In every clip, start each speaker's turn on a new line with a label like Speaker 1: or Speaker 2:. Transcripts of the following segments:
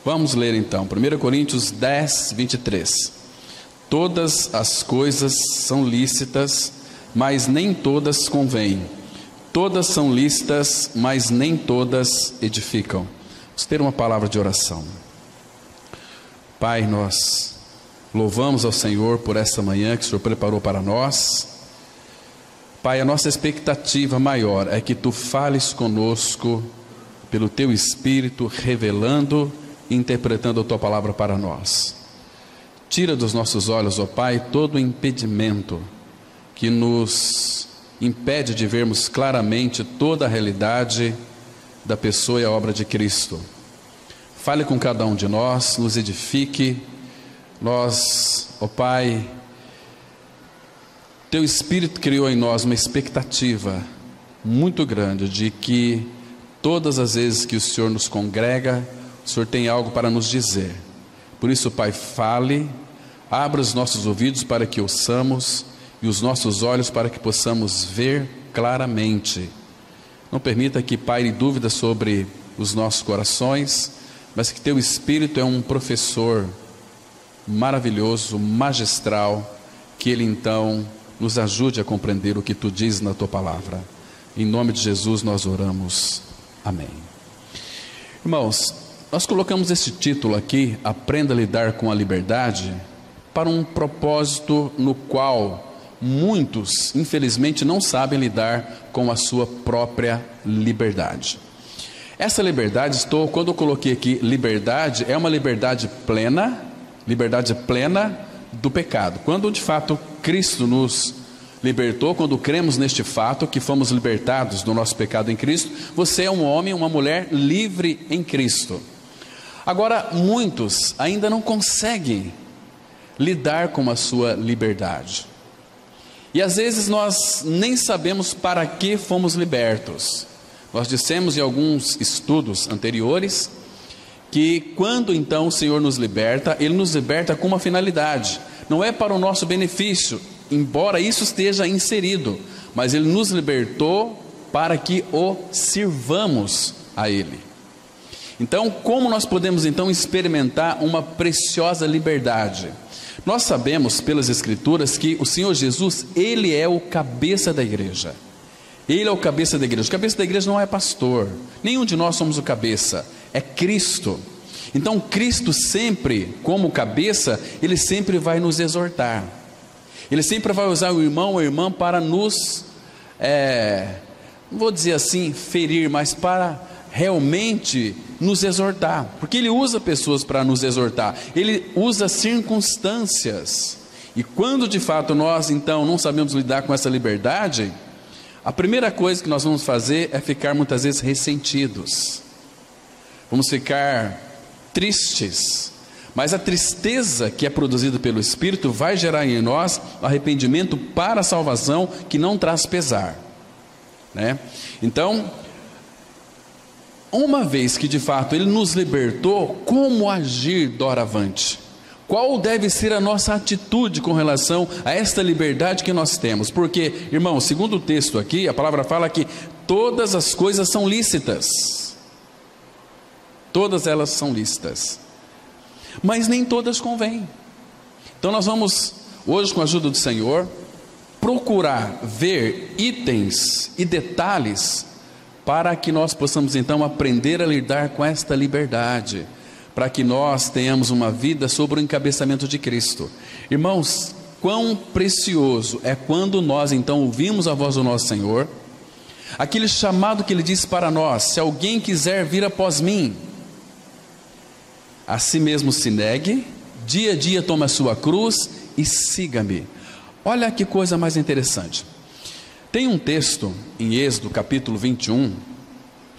Speaker 1: Vamos ler então, 1 Coríntios 10, 23. Todas as coisas são lícitas, mas nem todas convêm. Todas são lícitas, mas nem todas edificam. Vamos ter uma palavra de oração. Pai, nós louvamos ao Senhor por esta manhã que o Senhor preparou para nós. Pai, a nossa expectativa maior é que Tu fales conosco pelo Teu Espírito, revelando e interpretando a Tua palavra para nós. Tira dos nossos olhos, ó Pai, todo o impedimento que nos impede de vermos claramente toda a realidade da pessoa e a obra de Cristo. Fale com cada um de nós, nos edifique. Nós, ó Pai, Teu Espírito criou em nós uma expectativa muito grande de que todas as vezes que o Senhor nos congrega, o Senhor tem algo para nos dizer. Por isso, Pai, fale, abra os nossos ouvidos para que ouçamos e os nossos olhos para que possamos ver claramente. Não permita que paire dúvida sobre os nossos corações, mas que Teu Espírito é um professor maravilhoso, magistral, que Ele então nos ajude a compreender o que Tu dizes na Tua palavra. Em nome de Jesus nós oramos. Amém. Irmãos, nós colocamos esse título aqui, Aprenda a Lidar com a Liberdade, para um propósito no qual muitos, infelizmente, não sabem lidar com a sua própria liberdade. Essa liberdade, quando eu coloquei aqui liberdade, é uma liberdade plena do pecado. Quando de fato Cristo nos libertou, quando cremos neste fato, que fomos libertados do nosso pecado em Cristo, você é um homem, uma mulher livre em Cristo. Agora, muitos ainda não conseguem lidar com a sua liberdade. E às vezes nós nem sabemos para que fomos libertos. Nós dissemos em alguns estudos anteriores que quando então o Senhor nos liberta, Ele nos liberta com uma finalidade. Não é para o nosso benefício, embora isso esteja inserido, mas Ele nos libertou para que o sirvamos a Ele. Então, como nós podemos então experimentar uma preciosa liberdade? Nós sabemos pelas Escrituras que o Senhor Jesus, Ele é o cabeça da igreja. Ele é o cabeça da igreja. O cabeça da igreja não é pastor, nenhum de nós somos o cabeça, é Cristo. Então Cristo sempre, como cabeça, Ele sempre vai nos exortar. Ele sempre vai usar o irmão ou a irmã para nos, não vou dizer assim, ferir, mas para realmente nos exortar, porque Ele usa pessoas para nos exortar, Ele usa circunstâncias, e quando de fato nós então não sabemos lidar com essa liberdade, a primeira coisa que nós vamos fazer é ficar muitas vezes ressentidos, vamos ficar tristes, mas a tristeza que é produzida pelo Espírito vai gerar em nós arrependimento para a salvação, que não traz pesar, né? Então, uma vez que de fato Ele nos libertou, como agir doravante? Qual deve ser a nossa atitude com relação a esta liberdade que nós temos? Porque, irmão, segundo o texto aqui, a palavra fala que todas as coisas são lícitas. Todas elas são lícitas, mas nem todas convêm. Então nós vamos, hoje com a ajuda do Senhor, procurar ver itens e detalhes para que nós possamos então aprender a lidar com esta liberdade, para que nós tenhamos uma vida sob o encabeçamento de Cristo. Irmãos, quão precioso é quando nós então ouvimos a voz do nosso Senhor, aquele chamado que Ele diz para nós: se alguém quiser vir após mim, a si mesmo se negue, dia a dia tome a sua cruz e siga-me. Olha que coisa mais interessante. Tem um texto em Êxodo capítulo 21,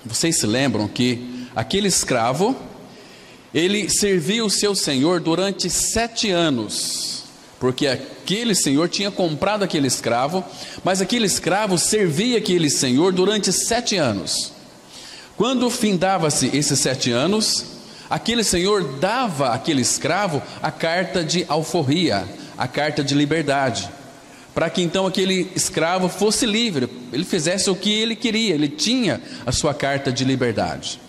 Speaker 1: vocês se lembram que aquele escravo, ele servia o seu senhor durante 7 anos, porque aquele senhor tinha comprado aquele escravo, mas aquele escravo servia aquele senhor durante 7 anos. Quando findava-se esses 7 anos, aquele senhor dava àquele escravo a carta de alforria, a carta de liberdade, para que então aquele escravo fosse livre, ele fizesse o que ele queria, ele tinha a sua carta de liberdade.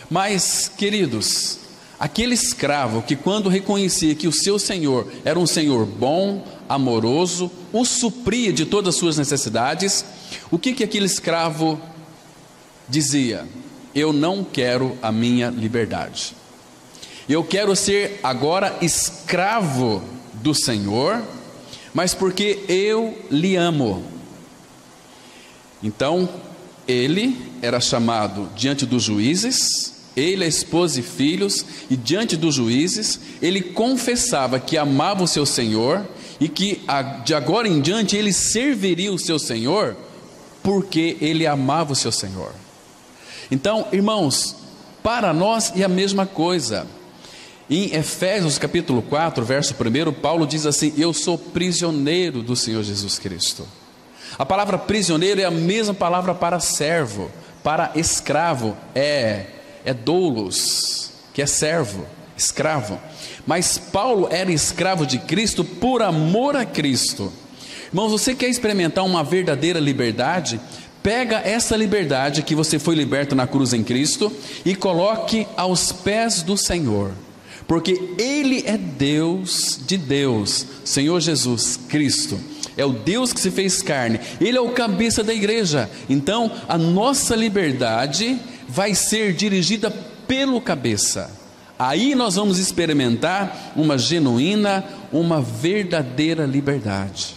Speaker 1: Mas, queridos, Aquele escravo que, quando reconhecia que o seu senhor era um senhor bom, amoroso, o supria de todas as suas necessidades, o que aquele escravo dizia? Eu não quero a minha liberdade. Eu quero ser agora escravo do Senhor, mas porque eu lhe amo. Então, ele era chamado diante dos juízes, ele, a esposa e filhos, e diante dos juízes, ele confessava que amava o seu Senhor, e que de agora em diante ele serviria o seu Senhor, porque ele amava o seu Senhor. Então, irmãos, para nós é a mesma coisa. Em Efésios capítulo 4, verso 1, Paulo diz assim: eu sou prisioneiro do Senhor Jesus Cristo. A palavra prisioneiro é a mesma palavra para servo, para escravo, é doulos, que é servo, escravo. Mas Paulo era escravo de Cristo por amor a Cristo. Irmãos, você quer experimentar uma verdadeira liberdade? Pega essa liberdade que você foi liberto na cruz em Cristo e coloque aos pés do Senhor, porque Ele é Deus de Deus, Senhor Jesus Cristo, é o Deus que se fez carne, Ele é o cabeça da igreja. Então a nossa liberdade vai ser dirigida pelo cabeça. Aí nós vamos experimentar uma genuína, uma verdadeira liberdade.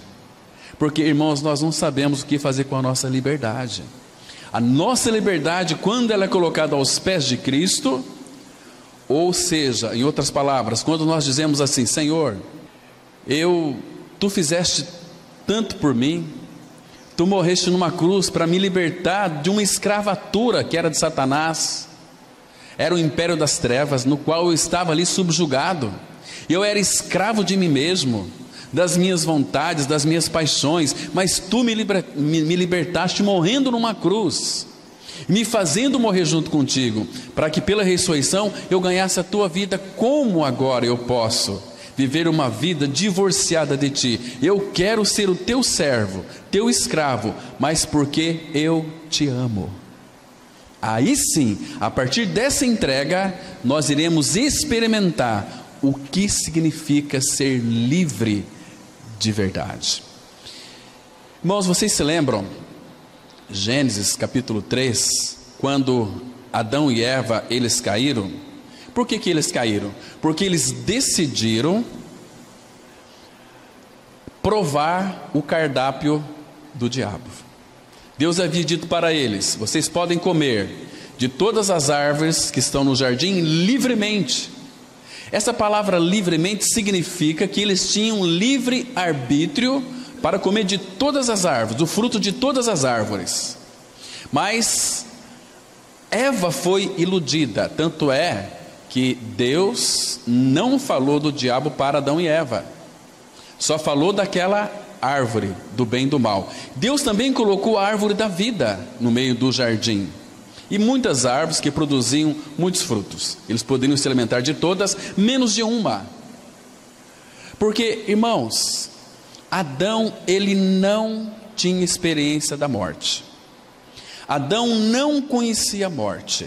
Speaker 1: Porque, irmãos, nós não sabemos o que fazer com a nossa liberdade. A nossa liberdade, quando ela é colocada aos pés de Cristo, ou seja, em outras palavras, quando nós dizemos assim: Senhor, Tu fizeste tanto por mim, Tu morreste numa cruz para me libertar de uma escravatura que era de Satanás, era o império das trevas, no qual eu estava ali subjugado, eu era escravo de mim mesmo, das minhas vontades, das minhas paixões, mas Tu me libertaste morrendo numa cruz, me fazendo morrer junto contigo, para que pela ressurreição eu ganhasse a Tua vida. Como agora eu posso viver uma vida divorciada de Ti? Eu quero ser o Teu servo, Teu escravo, mas porque eu Te amo. Aí sim, a partir dessa entrega, nós iremos experimentar o que significa ser livre de verdade. Irmãos, vocês se lembram, Gênesis capítulo 3, quando Adão e Eva, eles caíram? Por que eles caíram? Porque eles decidiram provar o cardápio do diabo. Deus havia dito para eles: vocês podem comer de todas as árvores que estão no jardim livremente. Essa palavra livremente significa que eles tinham livre arbítrio para comer de todas as árvores, do fruto de todas as árvores. Mas Eva foi iludida, tanto é que Deus não falou do diabo para Adão e Eva, só falou daquela árvore do bem e do mal. Deus também colocou a árvore da vida no meio do jardim, e muitas árvores que produziam muitos frutos. Eles poderiam se alimentar de todas, menos de uma. Porque, irmãos, Adão, ele não tinha experiência da morte. Adão não conhecia a morte.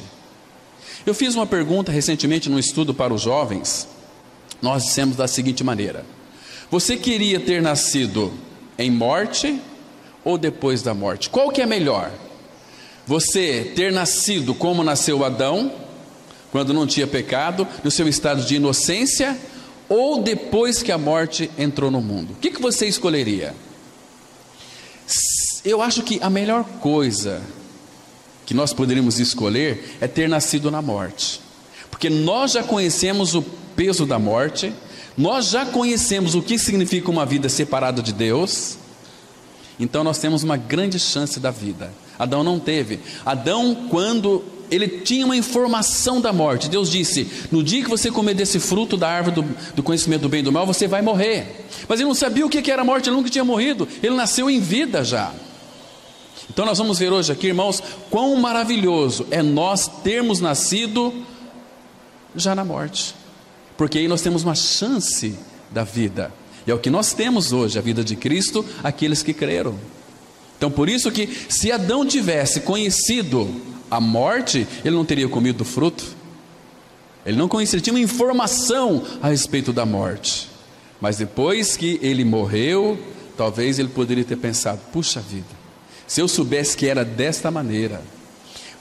Speaker 1: Eu fiz uma pergunta recentemente num estudo para os jovens. Nós dissemos da seguinte maneira: você queria ter nascido em morte ou depois da morte? Qual que é melhor? Você ter nascido como nasceu Adão, quando não tinha pecado, no seu estado de inocência, ou depois que a morte entrou no mundo? O que você escolheria? Eu acho que a melhor coisa que nós poderíamos escolher é ter nascido na morte, porque nós já conhecemos o peso da morte, nós já conhecemos o que significa uma vida separada de Deus, então nós temos uma grande chance da vida. Adão não teve. Adão, quando ele tinha uma informação da morte, Deus disse: no dia que você comer desse fruto da árvore do conhecimento do bem e do mal, você vai morrer. Mas ele não sabia o que era morte, ele nunca tinha morrido, ele nasceu em vida já. Então nós vamos ver hoje aqui, irmãos, quão maravilhoso é nós termos nascido já na morte, porque aí nós temos uma chance da vida, e é o que nós temos hoje, a vida de Cristo, aqueles que creram. Então por isso que, se Adão tivesse conhecido a morte, ele não teria comido do fruto. Ele não conhecia, ele tinha uma informação a respeito da morte. Mas depois que ele morreu, talvez ele poderia ter pensado: puxa vida, se eu soubesse que era desta maneira.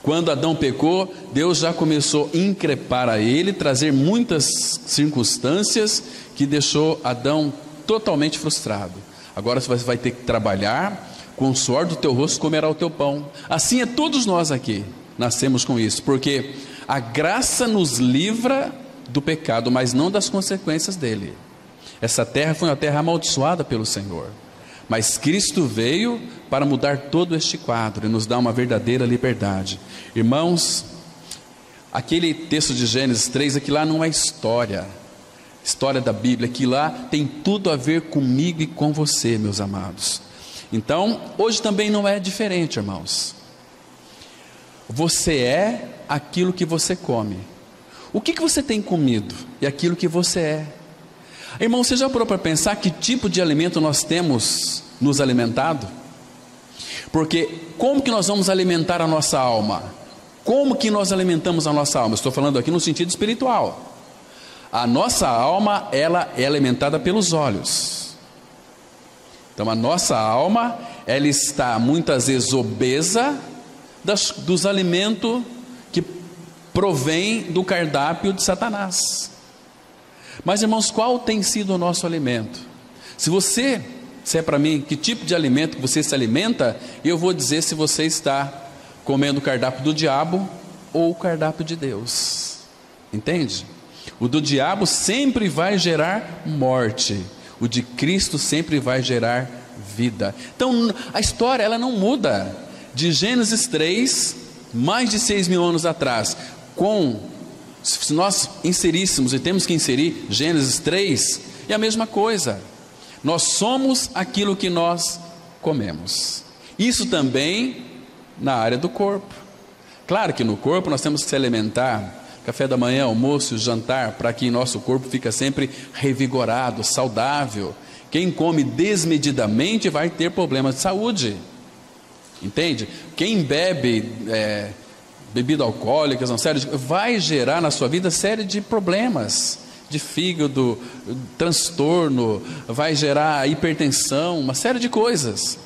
Speaker 1: Quando Adão pecou, Deus já começou a increpar a ele, trazer muitas circunstâncias que deixou Adão totalmente frustrado. Agora você vai ter que trabalhar, com o suor do teu rosto comerá o teu pão. Assim é todos nós aqui, nascemos com isso, porque a graça nos livra do pecado, mas não das consequências dele. Essa terra foi uma terra amaldiçoada pelo Senhor, mas Cristo veio para mudar todo este quadro e nos dar uma verdadeira liberdade. Irmãos, aquele texto de Gênesis 3, aqui lá não é história da Bíblia, aqui lá tem tudo a ver comigo e com você, meus amados. Então, hoje também não é diferente, irmãos. Você é aquilo que você come. O que você tem comido e aquilo que você é. Irmão, você já parou para pensar que tipo de alimento nós temos nos alimentado? Porque como que nós vamos alimentar a nossa alma? Como que nós alimentamos a nossa alma? Estou falando aqui no sentido espiritual. A nossa alma, ela é alimentada pelos olhos. Então a nossa alma, ela está muitas vezes obesa dos alimentos que provém do cardápio de Satanás. Mas irmãos, qual tem sido o nosso alimento? Se você disser para mim que tipo de alimento que você se alimenta, eu vou dizer se você está comendo o cardápio do diabo ou o cardápio de Deus. Entende? O do diabo sempre vai gerar morte, o de Cristo sempre vai gerar vida. Então a história, ela não muda. De Gênesis 3, mais de 6.000 anos atrás, se nós inseríssemos, e temos que inserir Gênesis 3, é a mesma coisa. Nós somos aquilo que nós comemos. Isso também na área do corpo. Claro que no corpo nós temos que se alimentar, café da manhã, almoço, jantar, para que nosso corpo fique sempre revigorado, saudável. Quem come desmedidamente vai ter problemas de saúde. Entende? Quem bebe bebida alcoólica, vai gerar na sua vida série de problemas, de fígado, transtorno, vai gerar hipertensão, uma série de coisas.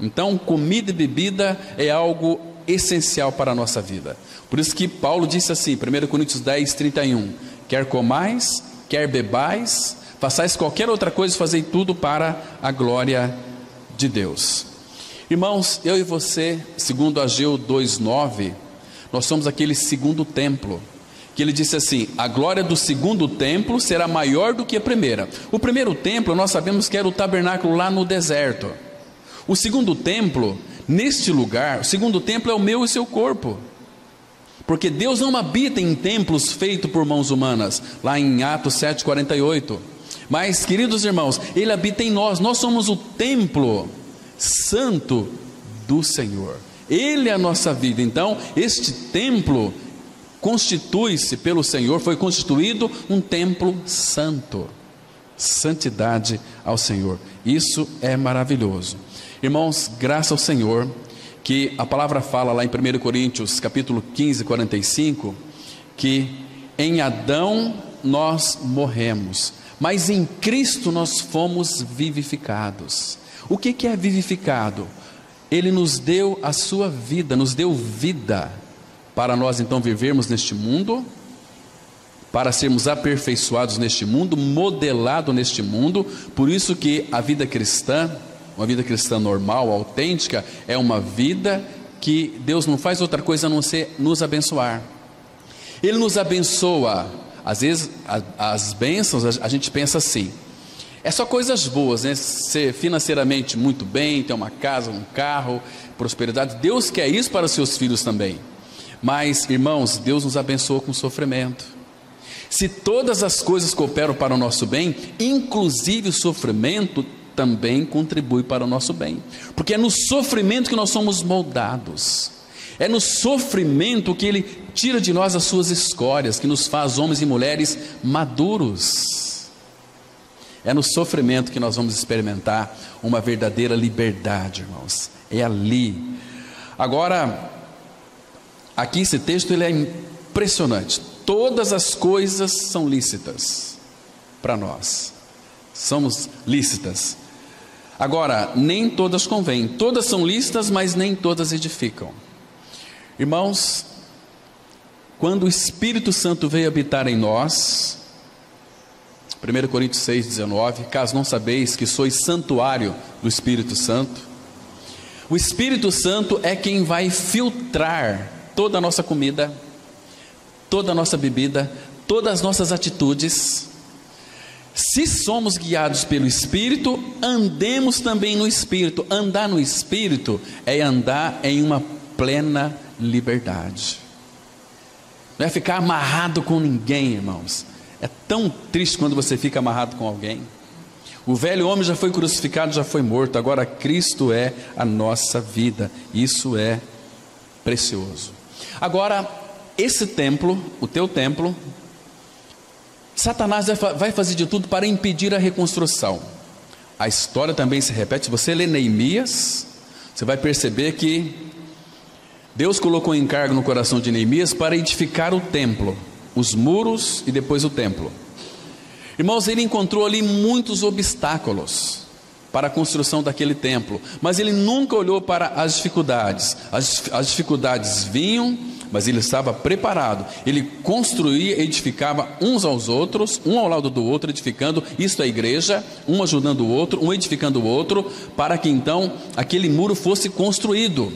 Speaker 1: Então comida e bebida é algo essencial para a nossa vida. Por isso que Paulo disse assim, 1 Coríntios 10, 31, quer comais, quer bebais, façais qualquer outra coisa, fazei tudo para a glória de Deus. Irmãos, eu e você, segundo Ageu 2:9, nós somos aquele segundo templo, que ele disse assim, a glória do segundo templo será maior do que a primeira. O primeiro templo nós sabemos que era o tabernáculo lá no deserto. O segundo templo, neste lugar, o segundo templo é o meu e seu corpo, porque Deus não habita em templos feitos por mãos humanas, lá em Atos 7:48, mas queridos irmãos, Ele habita em nós, nós somos o templo santo do Senhor, Ele é a nossa vida. Então este templo constitui-se pelo Senhor, foi constituído um templo santo, santidade ao Senhor, isso é maravilhoso. Irmãos, graças ao Senhor, que a palavra fala lá em 1 Coríntios capítulo 15, 45, que em Adão nós morremos, mas em Cristo nós fomos vivificados. O que é vivificado? Ele nos deu a sua vida, nos deu vida, para nós então vivermos neste mundo, para sermos aperfeiçoados neste mundo, modelado neste mundo. Por isso que a vida cristã, uma vida cristã normal, autêntica, é uma vida que Deus não faz outra coisa a não ser nos abençoar. Ele nos abençoa. Às vezes as bênçãos a gente pensa assim, é só coisas boas, né? Ser financeiramente muito bem, ter uma casa, um carro, prosperidade. Deus quer isso para os seus filhos também. Mas irmãos, Deus nos abençoa com sofrimento. Se todas as coisas cooperam para o nosso bem, inclusive o sofrimento também contribui para o nosso bem, porque é no sofrimento que nós somos moldados, é no sofrimento que Ele tira de nós as suas escórias, que nos faz homens e mulheres maduros. É no sofrimento que nós vamos experimentar uma verdadeira liberdade, irmãos, é ali. Agora, aqui esse texto ele é impressionante. todas as coisas são lícitas para nós. Somos lícitas. Agora, nem todas convêm. Todas são lícitas, mas nem todas edificam. Irmãos, quando o Espírito Santo veio habitar em nós, 1 Coríntios 6,19, caso não sabeis que sois santuário do Espírito Santo, o Espírito Santo é quem vai filtrar toda a nossa comida, toda a nossa bebida, todas as nossas atitudes. Se somos guiados pelo Espírito, andemos também no Espírito. Andar no Espírito é andar em uma plena liberdade. Não é ficar amarrado com ninguém, irmãos. É tão triste quando você fica amarrado com alguém. O velho homem já foi crucificado, já foi morto. Agora Cristo é a nossa vida. Isso é precioso. Agora, esse templo, o teu templo, Satanás vai fazer de tudo para impedir a reconstrução. A história também se repete. Se você ler Neemias, você vai perceber que Deus colocou um encargo no coração de Neemias para edificar o templo, os muros e depois o templo. Irmãos, ele encontrou ali muitos obstáculos para a construção daquele templo, mas ele nunca olhou para as dificuldades. As dificuldades vinham, mas ele estava preparado. Ele construía, edificava uns aos outros, um ao lado do outro, edificando. Isto é a igreja, um ajudando o outro, um edificando o outro, para que então aquele muro fosse construído.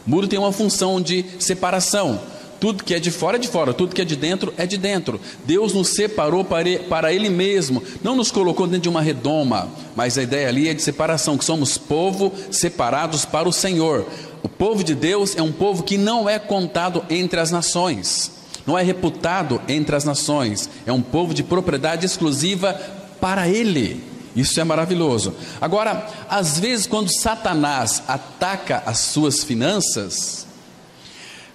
Speaker 1: Muro tem uma função de separação. Tudo que é de fora é de fora, tudo que é de dentro é de dentro. Deus nos separou para Ele mesmo, não nos colocou dentro de uma redoma, mas a ideia ali é de separação, que somos povo separados para o Senhor. O povo de Deus é um povo que não é contado entre as nações, não é reputado entre as nações, é um povo de propriedade exclusiva para Ele. Isso é maravilhoso. Agora, às vezes quando Satanás ataca as suas finanças,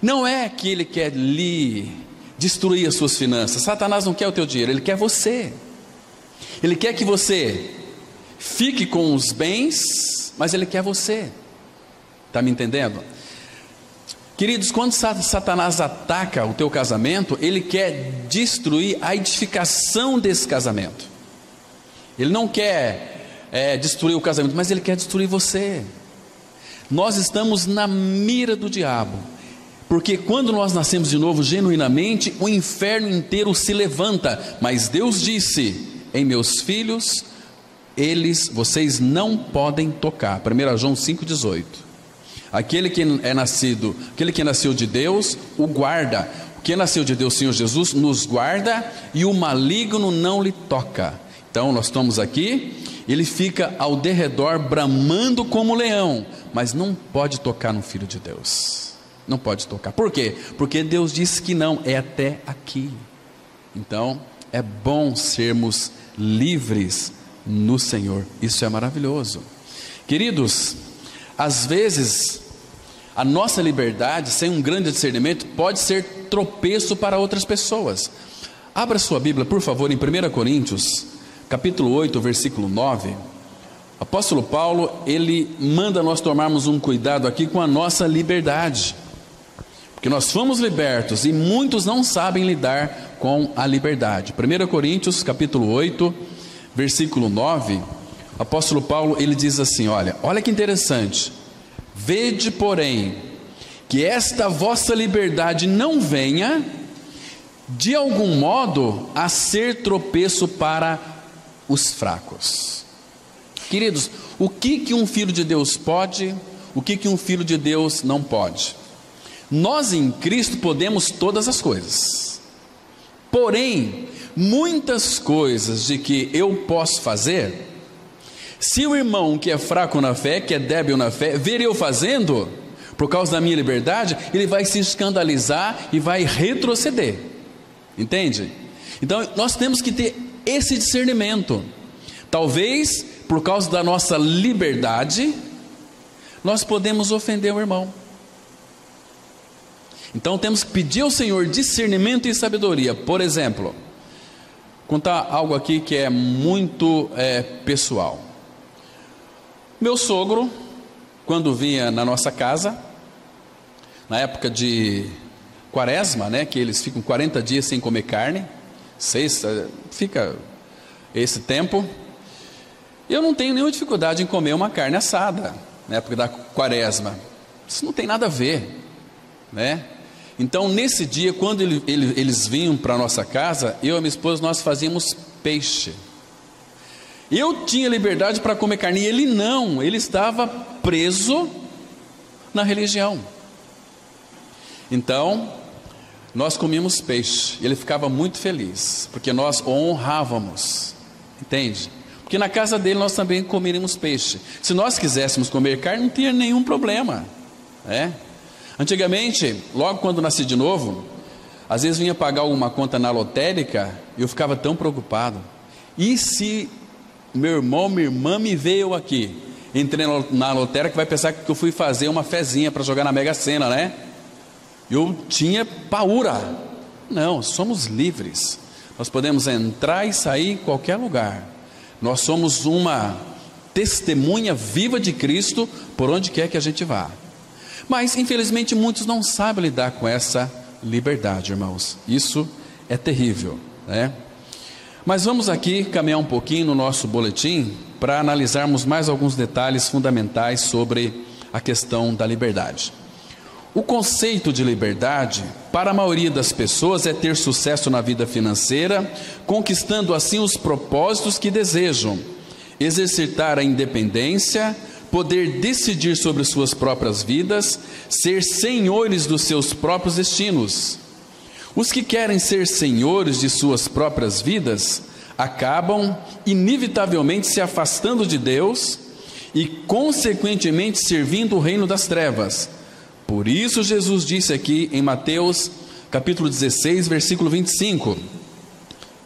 Speaker 1: não é que ele quer lhe destruir as suas finanças. Satanás não quer o teu dinheiro, ele quer você. Ele quer que você fique com os bens, mas ele quer você. Está me entendendo? Queridos, quando Satanás ataca o teu casamento, ele quer destruir a edificação desse casamento. Ele não quer destruir o casamento, mas ele quer destruir você. Nós estamos na mira do diabo, porque quando nós nascemos de novo genuinamente, o inferno inteiro se levanta. Mas Deus disse: em meus filhos, vocês não podem tocar. 1 João 5,18. Aquele que nasceu de Deus, o guarda. O que nasceu de Deus, Senhor Jesus, nos guarda, e o maligno não lhe toca. Então nós estamos aqui, ele fica ao derredor bramando como leão, mas não pode tocar no Filho de Deus. Não pode tocar. Por quê? Porque Deus disse que não, é até aqui. Então é bom sermos livres no Senhor. Isso é maravilhoso. Queridos, às vezes a nossa liberdade, sem um grande discernimento, pode ser tropeço para outras pessoas. Abra sua Bíblia, por favor, em 1 Coríntios capítulo 8, versículo 9. O apóstolo Paulo, ele manda nós tomarmos um cuidado aqui com a nossa liberdade, porque nós fomos libertos e muitos não sabem lidar com a liberdade. 1 Coríntios capítulo 8, versículo 9, o apóstolo Paulo, ele diz assim, olha que interessante: vede, porém, que esta vossa liberdade não venha de algum modo a ser tropeço para os fracos. Queridos, o que um filho de Deus pode, o que um filho de Deus não pode? Nós em Cristo podemos todas as coisas, porém, muitas coisas de que eu posso fazer, se o irmão que é fraco na fé, que é débil na fé, ver eu fazendo, por causa da minha liberdade, ele vai se escandalizar e vai retroceder. Entende? Então nós temos que ter esse discernimento. Talvez por causa da nossa liberdade nós podemos ofender o irmão. Então temos que pedir ao Senhor discernimento e sabedoria. Por exemplo, contar algo aqui que é muito pessoal. Meu sogro, quando vinha na nossa casa, na época de quaresma, né, que eles ficam 40 dias sem comer carne, fica esse tempo. Eu não tenho nenhuma dificuldade em comer uma carne assada na época da quaresma. Isso não tem nada a ver, né? Então, nesse dia, quando eles vinham para a nossa casa, eu e minha esposa, nós fazíamos peixe. Eu tinha liberdade para comer carne, e ele não, ele estava preso na religião. Então, nós comíamos peixe, e ele ficava muito feliz, porque nós o honrávamos, entende? Porque na casa dele nós também comeríamos peixe. Se nós quiséssemos comer carne, não tinha nenhum problema, né? Antigamente, logo quando nasci de novo, às vezes vinha pagar alguma conta na lotérica, e eu ficava tão preocupado. E se meu irmão, minha irmã me veio aqui, entrei na lotérica, vai pensar que eu fui fazer uma fezinha para jogar na Mega Sena, né? Eu tinha paura. Não, somos livres. Nós podemos entrar e sair em qualquer lugar. Nós somos uma testemunha viva de Cristo por onde quer que a gente vá. Mas, infelizmente, muitos não sabem lidar com essa liberdade, irmãos. Isso é terrível, né? Mas vamos aqui caminhar um pouquinho no nosso boletim para analisarmos mais alguns detalhes fundamentais sobre a questão da liberdade. O conceito de liberdade, para a maioria das pessoas, é ter sucesso na vida financeira, conquistando assim os propósitos que desejam, exercitar a independência, poder decidir sobre suas próprias vidas, ser senhores dos seus próprios destinos. Os que querem ser senhores de suas próprias vidas acabam inevitavelmente se afastando de Deus e consequentemente servindo o reino das trevas. Por isso Jesus disse aqui em Mateus capítulo 16, versículo 25: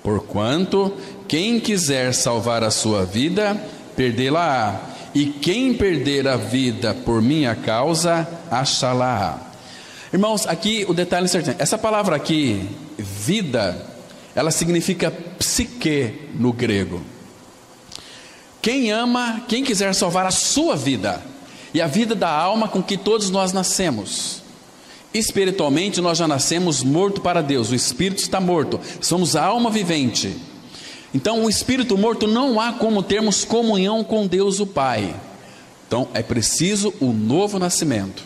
Speaker 1: porquanto quem quiser salvar a sua vida, perdê-la-á, e quem perder a vida por minha causa, achá-la-á. Irmãos, aqui o detalhe é certinho. Essa palavra aqui, vida, ela significa psique no grego. Quem ama, quem quiser salvar a sua vida, e a vida da alma com que todos nós nascemos. Espiritualmente nós já nascemos morto para Deus, o espírito está morto, somos a alma vivente. Então o espírito morto não há como termos comunhão com Deus o Pai. Então é preciso o novo nascimento.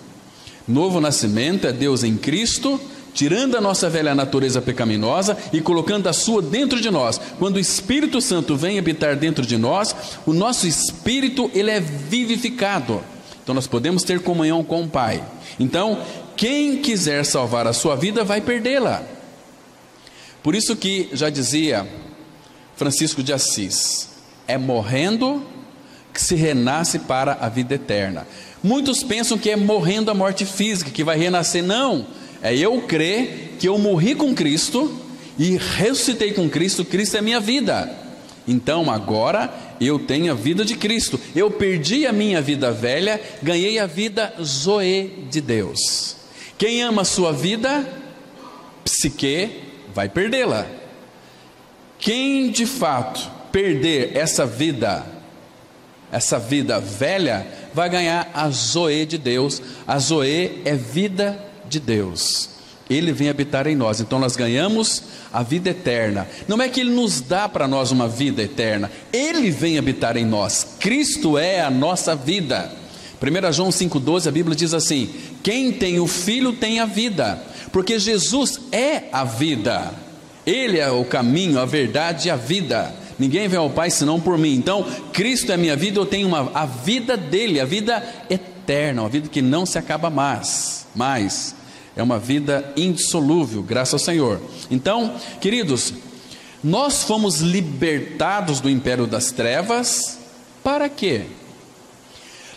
Speaker 1: Novo nascimento é Deus em Cristo, tirando a nossa velha natureza pecaminosa e colocando a sua dentro de nós. Quando o Espírito Santo vem habitar dentro de nós, o nosso espírito ele é vivificado. Então nós podemos ter comunhão com o Pai. Então, quem quiser salvar a sua vida vai perdê-la. Por isso que já dizia Francisco de Assis, é morrendo que se renasce para a vida eterna. Muitos pensam que é morrendo a morte física que vai renascer. Não, é eu crer que eu morri com Cristo e ressuscitei com Cristo. Cristo é minha vida. Então agora eu tenho a vida de Cristo. Eu perdi a minha vida velha, ganhei a vida Zoe de Deus. Quem ama a sua vida, psique, vai perdê-la. Quem de fato perder essa vida velha, vai ganhar a Zoe de Deus. A Zoe é vida de Deus. Ele vem habitar em nós, então nós ganhamos a vida eterna. Não é que Ele nos dá para nós uma vida eterna, Ele vem habitar em nós. Cristo é a nossa vida. 1 João 5,12, a Bíblia diz assim: quem tem o Filho tem a vida, porque Jesus é a vida. Ele é o caminho, a verdade e a vida. Ninguém vem ao Pai senão por mim. Então Cristo é a minha vida, eu tenho a vida dele, a vida eterna, uma vida que não se acaba mais. É uma vida indissolúvel, graças ao Senhor. Então, queridos, nós fomos libertados do império das trevas, para quê?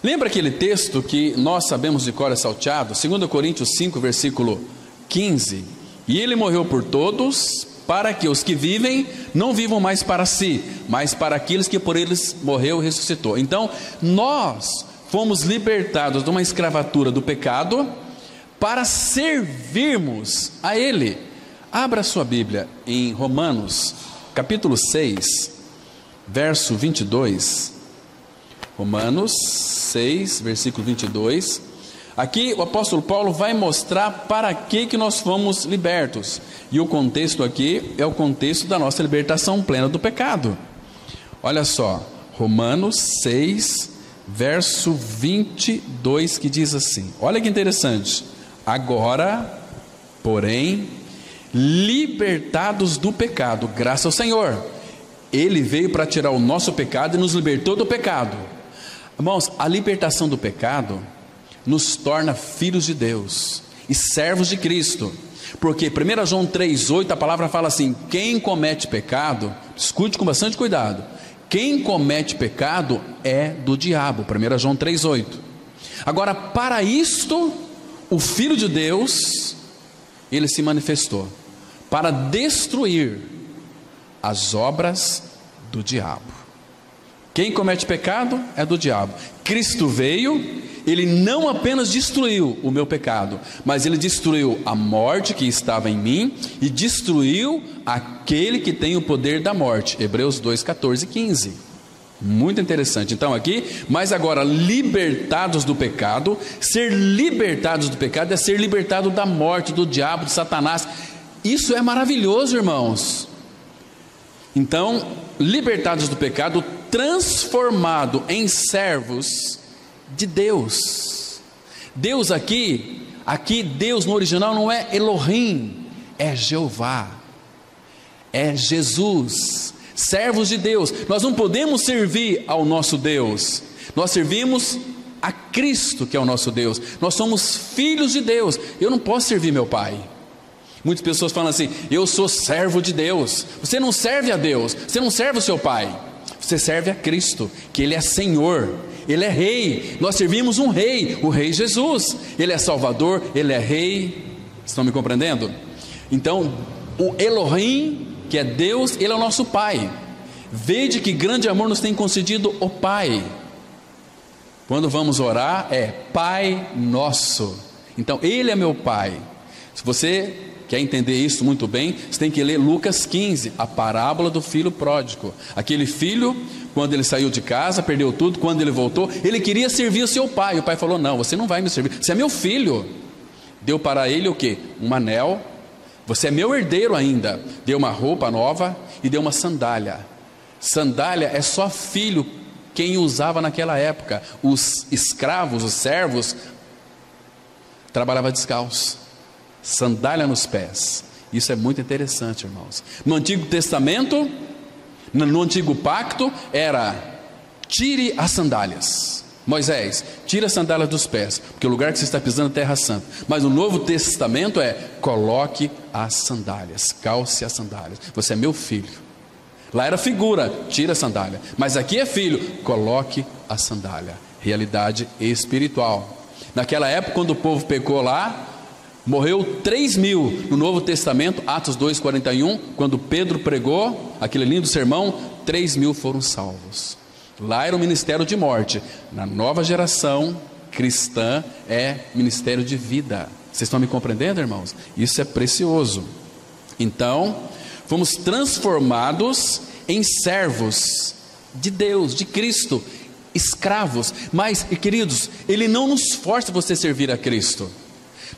Speaker 1: Lembra aquele texto que nós sabemos de cor e salteado? 2 Coríntios 5, versículo 15. E ele morreu por todos, para que os que vivem, não vivam mais para si, mas para aqueles que por eles morreu e ressuscitou. Então, nós fomos libertados de uma escravatura do pecado, para servirmos a Ele. Abra sua Bíblia em Romanos, capítulo 6, verso 22. Romanos 6, versículo 22. Aqui o apóstolo Paulo vai mostrar para que nós fomos libertos. E o contexto aqui é o contexto da nossa libertação plena do pecado. Olha só, Romanos 6, verso 22, que diz assim, olha que interessante: agora, porém, libertados do pecado, graças ao Senhor, Ele veio para tirar o nosso pecado e nos libertou do pecado. Irmãos, a libertação do pecado nos torna filhos de Deus e servos de Cristo, porque 1 João 3,8, a palavra fala assim: quem comete pecado, escute com bastante cuidado, quem comete pecado é do diabo, 1 João 3,8. Agora, para isto, o Filho de Deus, Ele se manifestou, para destruir as obras do diabo. Quem comete pecado é do diabo. Cristo veio, Ele não apenas destruiu o meu pecado, mas Ele destruiu a morte que estava em mim e destruiu aquele que tem o poder da morte. Hebreus 2, 14 e 15. Muito interessante. Então aqui, mas agora libertados do pecado. Ser libertados do pecado é ser libertado da morte, do diabo, de Satanás. Isso é maravilhoso, irmãos. Então, libertados do pecado, transformado em servos de Deus. Deus aqui Deus no original não é Elohim, é Jeová, é Jesus. Servos de Deus. Nós não podemos servir ao nosso Deus, nós servimos a Cristo, que é o nosso Deus. Nós somos filhos de Deus. Eu não posso servir meu pai. Muitas pessoas falam assim: eu sou servo de Deus. Você não serve a Deus, você não serve o seu pai, você serve a Cristo, que Ele é Senhor, Ele é Rei. Nós servimos um Rei, o Rei Jesus. Ele é Salvador, Ele é Rei. Estão me compreendendo? Então, o Elohim, que é Deus, Ele é o nosso Pai. Vede que grande amor nos tem concedido o Pai. Quando vamos orar, é Pai Nosso. Então, Ele é meu Pai. Se você quer entender isso muito bem, você tem que ler Lucas 15, a parábola do filho pródigo. Aquele filho, quando ele saiu de casa, perdeu tudo. Quando ele voltou, ele queria servir o seu pai. O pai falou: não, você não vai me servir, você é meu filho. Deu para ele o quê? Um anel. Você é meu herdeiro ainda. Deu uma roupa nova e deu uma sandália. Sandália é só filho quem usava naquela época. Os escravos, os servos, trabalhavam descalço. Sandália nos pés. Isso é muito interessante, irmãos. No Antigo Testamento, no Antigo Pacto, era: tire as sandálias. Moisés, tira as sandálias dos pés, porque o lugar que você está pisando é terra santa. Mas no Novo Testamento é: coloque as sandálias, calce as sandálias. Você é meu filho. Lá era figura, tira a sandália. Mas aqui é filho, coloque a sandália. Realidade espiritual. Naquela época, quando o povo pecou lá, morreu 3.000. No Novo Testamento, Atos 2,41, quando Pedro pregou aquele lindo sermão, 3.000 foram salvos. Lá era um ministério de morte. Na nova geração cristã é ministério de vida. Vocês estão me compreendendo, irmãos? Isso é precioso. Então, fomos transformados em servos de Deus, de Cristo, escravos. Mas, queridos, Ele não nos força a você servir a Cristo.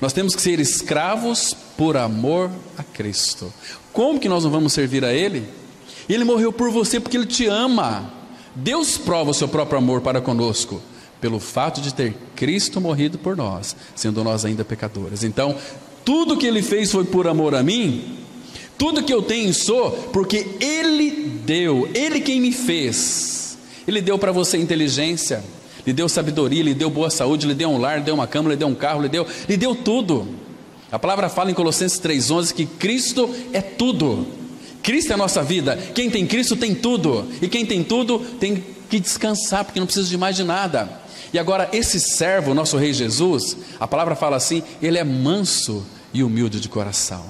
Speaker 1: Nós temos que ser escravos por amor a Cristo. Como que nós não vamos servir a Ele? Ele morreu por você porque Ele te ama. Deus prova o seu próprio amor para conosco pelo fato de ter Cristo morrido por nós, sendo nós ainda pecadores. Então, tudo que Ele fez foi por amor a mim. Tudo que eu tenho e sou, porque Ele deu. Ele quem me fez. Ele deu para você inteligência, lhe deu sabedoria, lhe deu boa saúde, lhe deu um lar, lhe deu uma cama, lhe deu um carro, lhe deu tudo. A palavra fala em Colossenses 3,11 que Cristo é tudo. Cristo é a nossa vida. Quem tem Cristo tem tudo. E quem tem tudo tem que descansar, porque não precisa de mais de nada. E agora esse servo, nosso Rei Jesus, a palavra fala assim: Ele é manso e humilde de coração.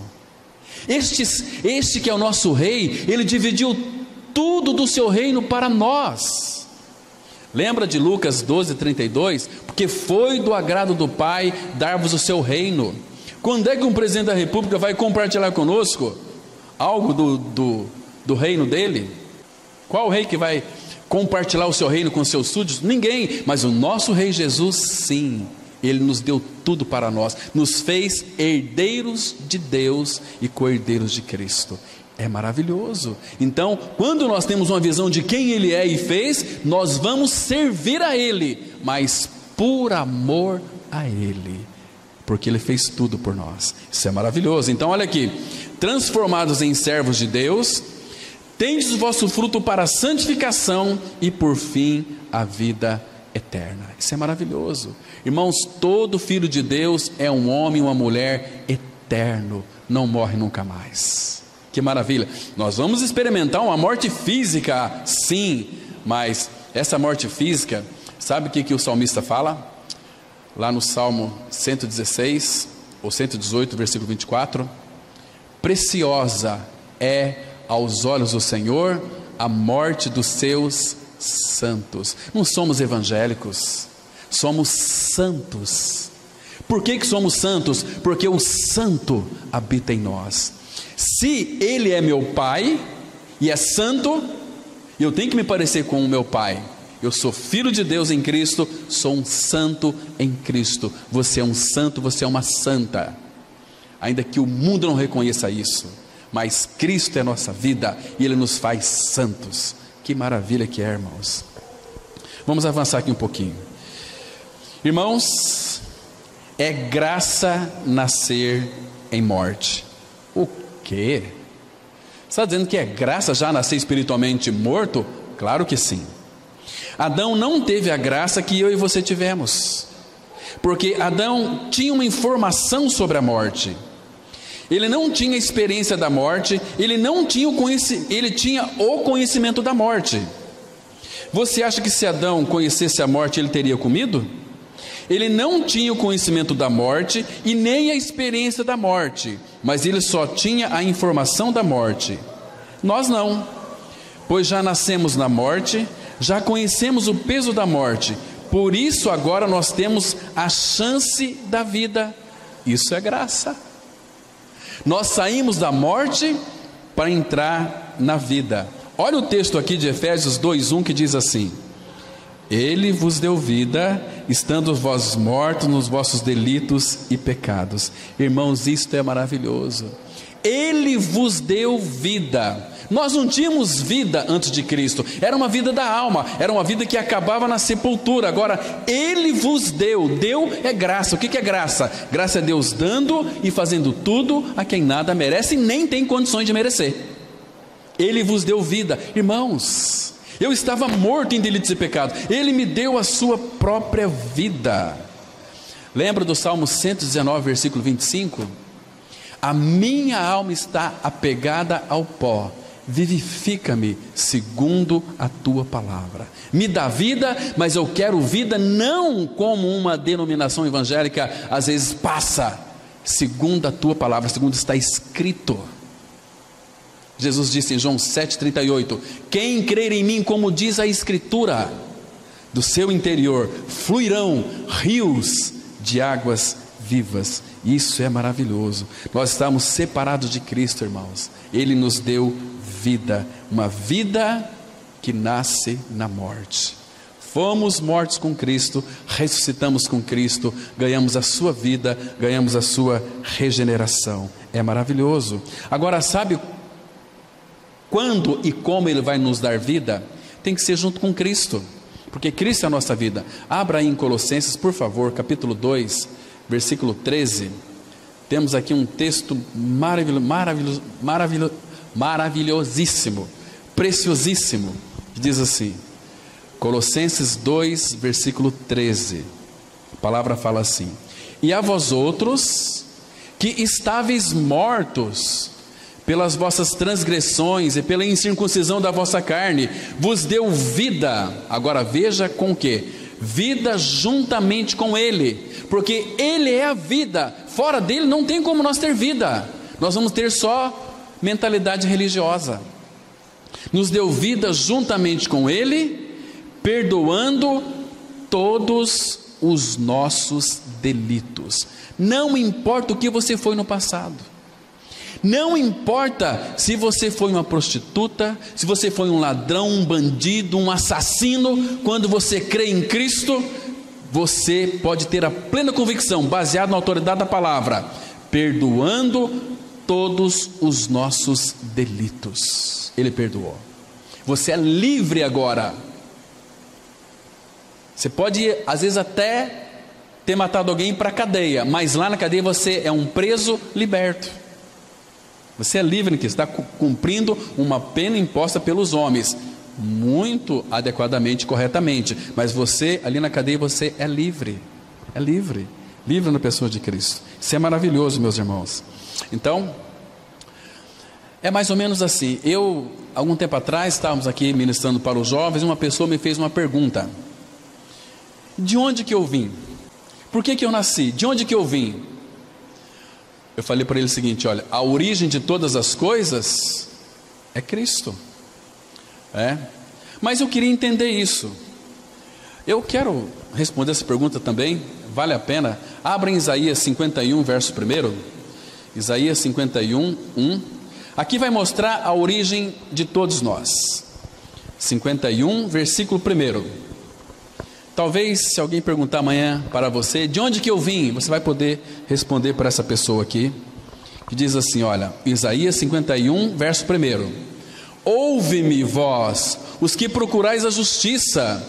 Speaker 1: Este que é o nosso Rei, Ele dividiu tudo do seu reino para nós. Lembra de Lucas 12:32? Porque foi do agrado do Pai dar-vos o seu reino. Quando é que um presidente da república vai compartilhar conosco algo do reino dele? Qual rei que vai compartilhar o seu reino com seus súditos? Ninguém. Mas o nosso Rei Jesus, sim, Ele nos deu tudo para nós, nos fez herdeiros de Deus e co-herdeiros de Cristo. É maravilhoso. Então, quando nós temos uma visão de quem Ele é e fez, nós vamos servir a Ele, mas por amor a Ele, porque Ele fez tudo por nós. Isso é maravilhoso. Então olha aqui: transformados em servos de Deus, tendes o vosso fruto para a santificação e por fim a vida eterna. Isso é maravilhoso. Irmãos, todo filho de Deus é um homem, uma mulher eterno, não morre nunca mais. Que maravilha. Nós vamos experimentar uma morte física, sim, mas essa morte física, sabe o que o salmista fala? Lá no Salmo 116 ou 118, versículo 24: preciosa é aos olhos do Senhor a morte dos seus santos. Não somos evangélicos, somos santos. Por que somos santos? Porque o santo habita em nós. Se Ele é meu pai e é santo, eu tenho que me parecer com o meu pai. Eu sou filho de Deus em Cristo, sou um santo em Cristo. Você é um santo, você é uma santa, ainda que o mundo não reconheça isso, mas Cristo é a nossa vida e Ele nos faz santos. Que maravilha que é, irmãos. Vamos avançar aqui um pouquinho. Irmãos, é graça nascer em morte. O quê? Você está dizendo que é graça já nascer espiritualmente morto? Claro que sim. Adão não teve a graça que eu e você tivemos, porque Adão tinha uma informação sobre a morte. Ele não tinha experiência da morte, ele tinha o conhecimento da morte. Você acha que se Adão conhecesse a morte, ele teria comido? Ele não tinha o conhecimento da morte e nem a experiência da morte, mas ele só tinha a informação da morte. Nós não, pois já nascemos na morte, já conhecemos o peso da morte, por isso agora nós temos a chance da vida. Isso é graça. Nós saímos da morte para entrar na vida. Olha o texto aqui de Efésios 2:1 que diz assim: Ele vos deu vida, estando vós mortos nos vossos delitos e pecados. Irmãos, isto é maravilhoso. Ele vos deu vida. Nós não tínhamos vida antes de Cristo, era uma vida da alma, era uma vida que acabava na sepultura. Agora, Ele vos deu. Deu é graça. O que é graça? Graça é Deus dando e fazendo tudo a quem nada merece e nem tem condições de merecer. Ele vos deu vida. Irmãos, eu estava morto em delitos e pecados, Ele me deu a sua própria vida. Lembra do Salmo 119, versículo 25? A minha alma está apegada ao pó, vivifica-me segundo a tua palavra. Me dá vida, mas eu quero vida não como uma denominação evangélica às vezes passa, segundo a tua palavra, segundo está escrito. Jesus disse em João 7,38: quem crer em mim, como diz a Escritura, do seu interior fluirão rios de águas vivas. Isso é maravilhoso. Nós estamos separados de Cristo, irmãos. Ele nos deu vida, uma vida que nasce na morte. Fomos mortos com Cristo, ressuscitamos com Cristo, ganhamos a sua vida, ganhamos a sua regeneração. É maravilhoso. Agora, sabe quando e como Ele vai nos dar vida? Tem que ser junto com Cristo, porque Cristo é a nossa vida. Abra aí em Colossenses, por favor, capítulo 2, versículo 13. Temos aqui um texto maravilhosíssimo, preciosíssimo, que diz assim, Colossenses 2, versículo 13. A palavra fala assim: e a vós outros, que estáveis mortos pelas vossas transgressões e pela incircuncisão da vossa carne, vos deu vida. Agora veja com o que? Vida juntamente com Ele, porque Ele é a vida. Fora dele não tem como nós ter vida. Nós vamos ter só mentalidade religiosa. Nos deu vida juntamente com Ele, perdoando todos os nossos delitos. Não importa o que você foi no passado. Não importa se você foi uma prostituta, se você foi um ladrão, um bandido, um assassino. Quando você crê em Cristo, você pode ter a plena convicção, baseado na autoridade da palavra, perdoando todos os nossos delitos. Ele perdoou. Você é livre agora. Você pode, às vezes, até ter matado alguém para a cadeia, mas lá na cadeia você é um preso liberto. Você é livre, que está cumprindo uma pena imposta pelos homens, muito adequadamente, corretamente, mas você, ali na cadeia, você é livre. É livre. Livre na pessoa de Cristo. Isso é maravilhoso, meus irmãos. Então, é mais ou menos assim. Algum tempo atrás, estávamos aqui ministrando para os jovens, uma pessoa me fez uma pergunta: de onde que eu vim? Por que que eu nasci? De onde que eu vim? Eu falei para ele o seguinte: olha, a origem de todas as coisas é Cristo. Mas eu queria entender isso. Eu quero responder essa pergunta também, vale a pena. Abra em Isaías 51, verso 1. Isaías 51, 1. Aqui vai mostrar a origem de todos nós. 51, versículo 1. Talvez, se alguém perguntar amanhã para você, de onde que eu vim? Você vai poder responder para essa pessoa aqui, que diz assim, olha, Isaías 51, verso 1. Ouve-me, vós, os que procurais a justiça,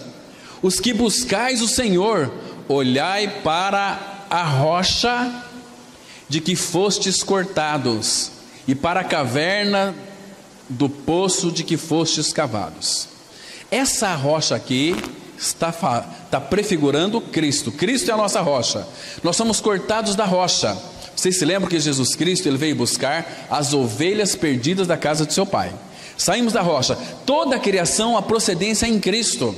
Speaker 1: os que buscais o Senhor, olhai para a rocha de que fostes cortados, e para a caverna do poço de que fostes cavados. Essa rocha aqui está prefigurando Cristo. Cristo é a nossa rocha. Nós somos cortados da rocha. Vocês se lembram que Jesus Cristo, ele veio buscar as ovelhas perdidas da casa de seu pai. Saímos da rocha. Toda a criação, a procedência é em Cristo.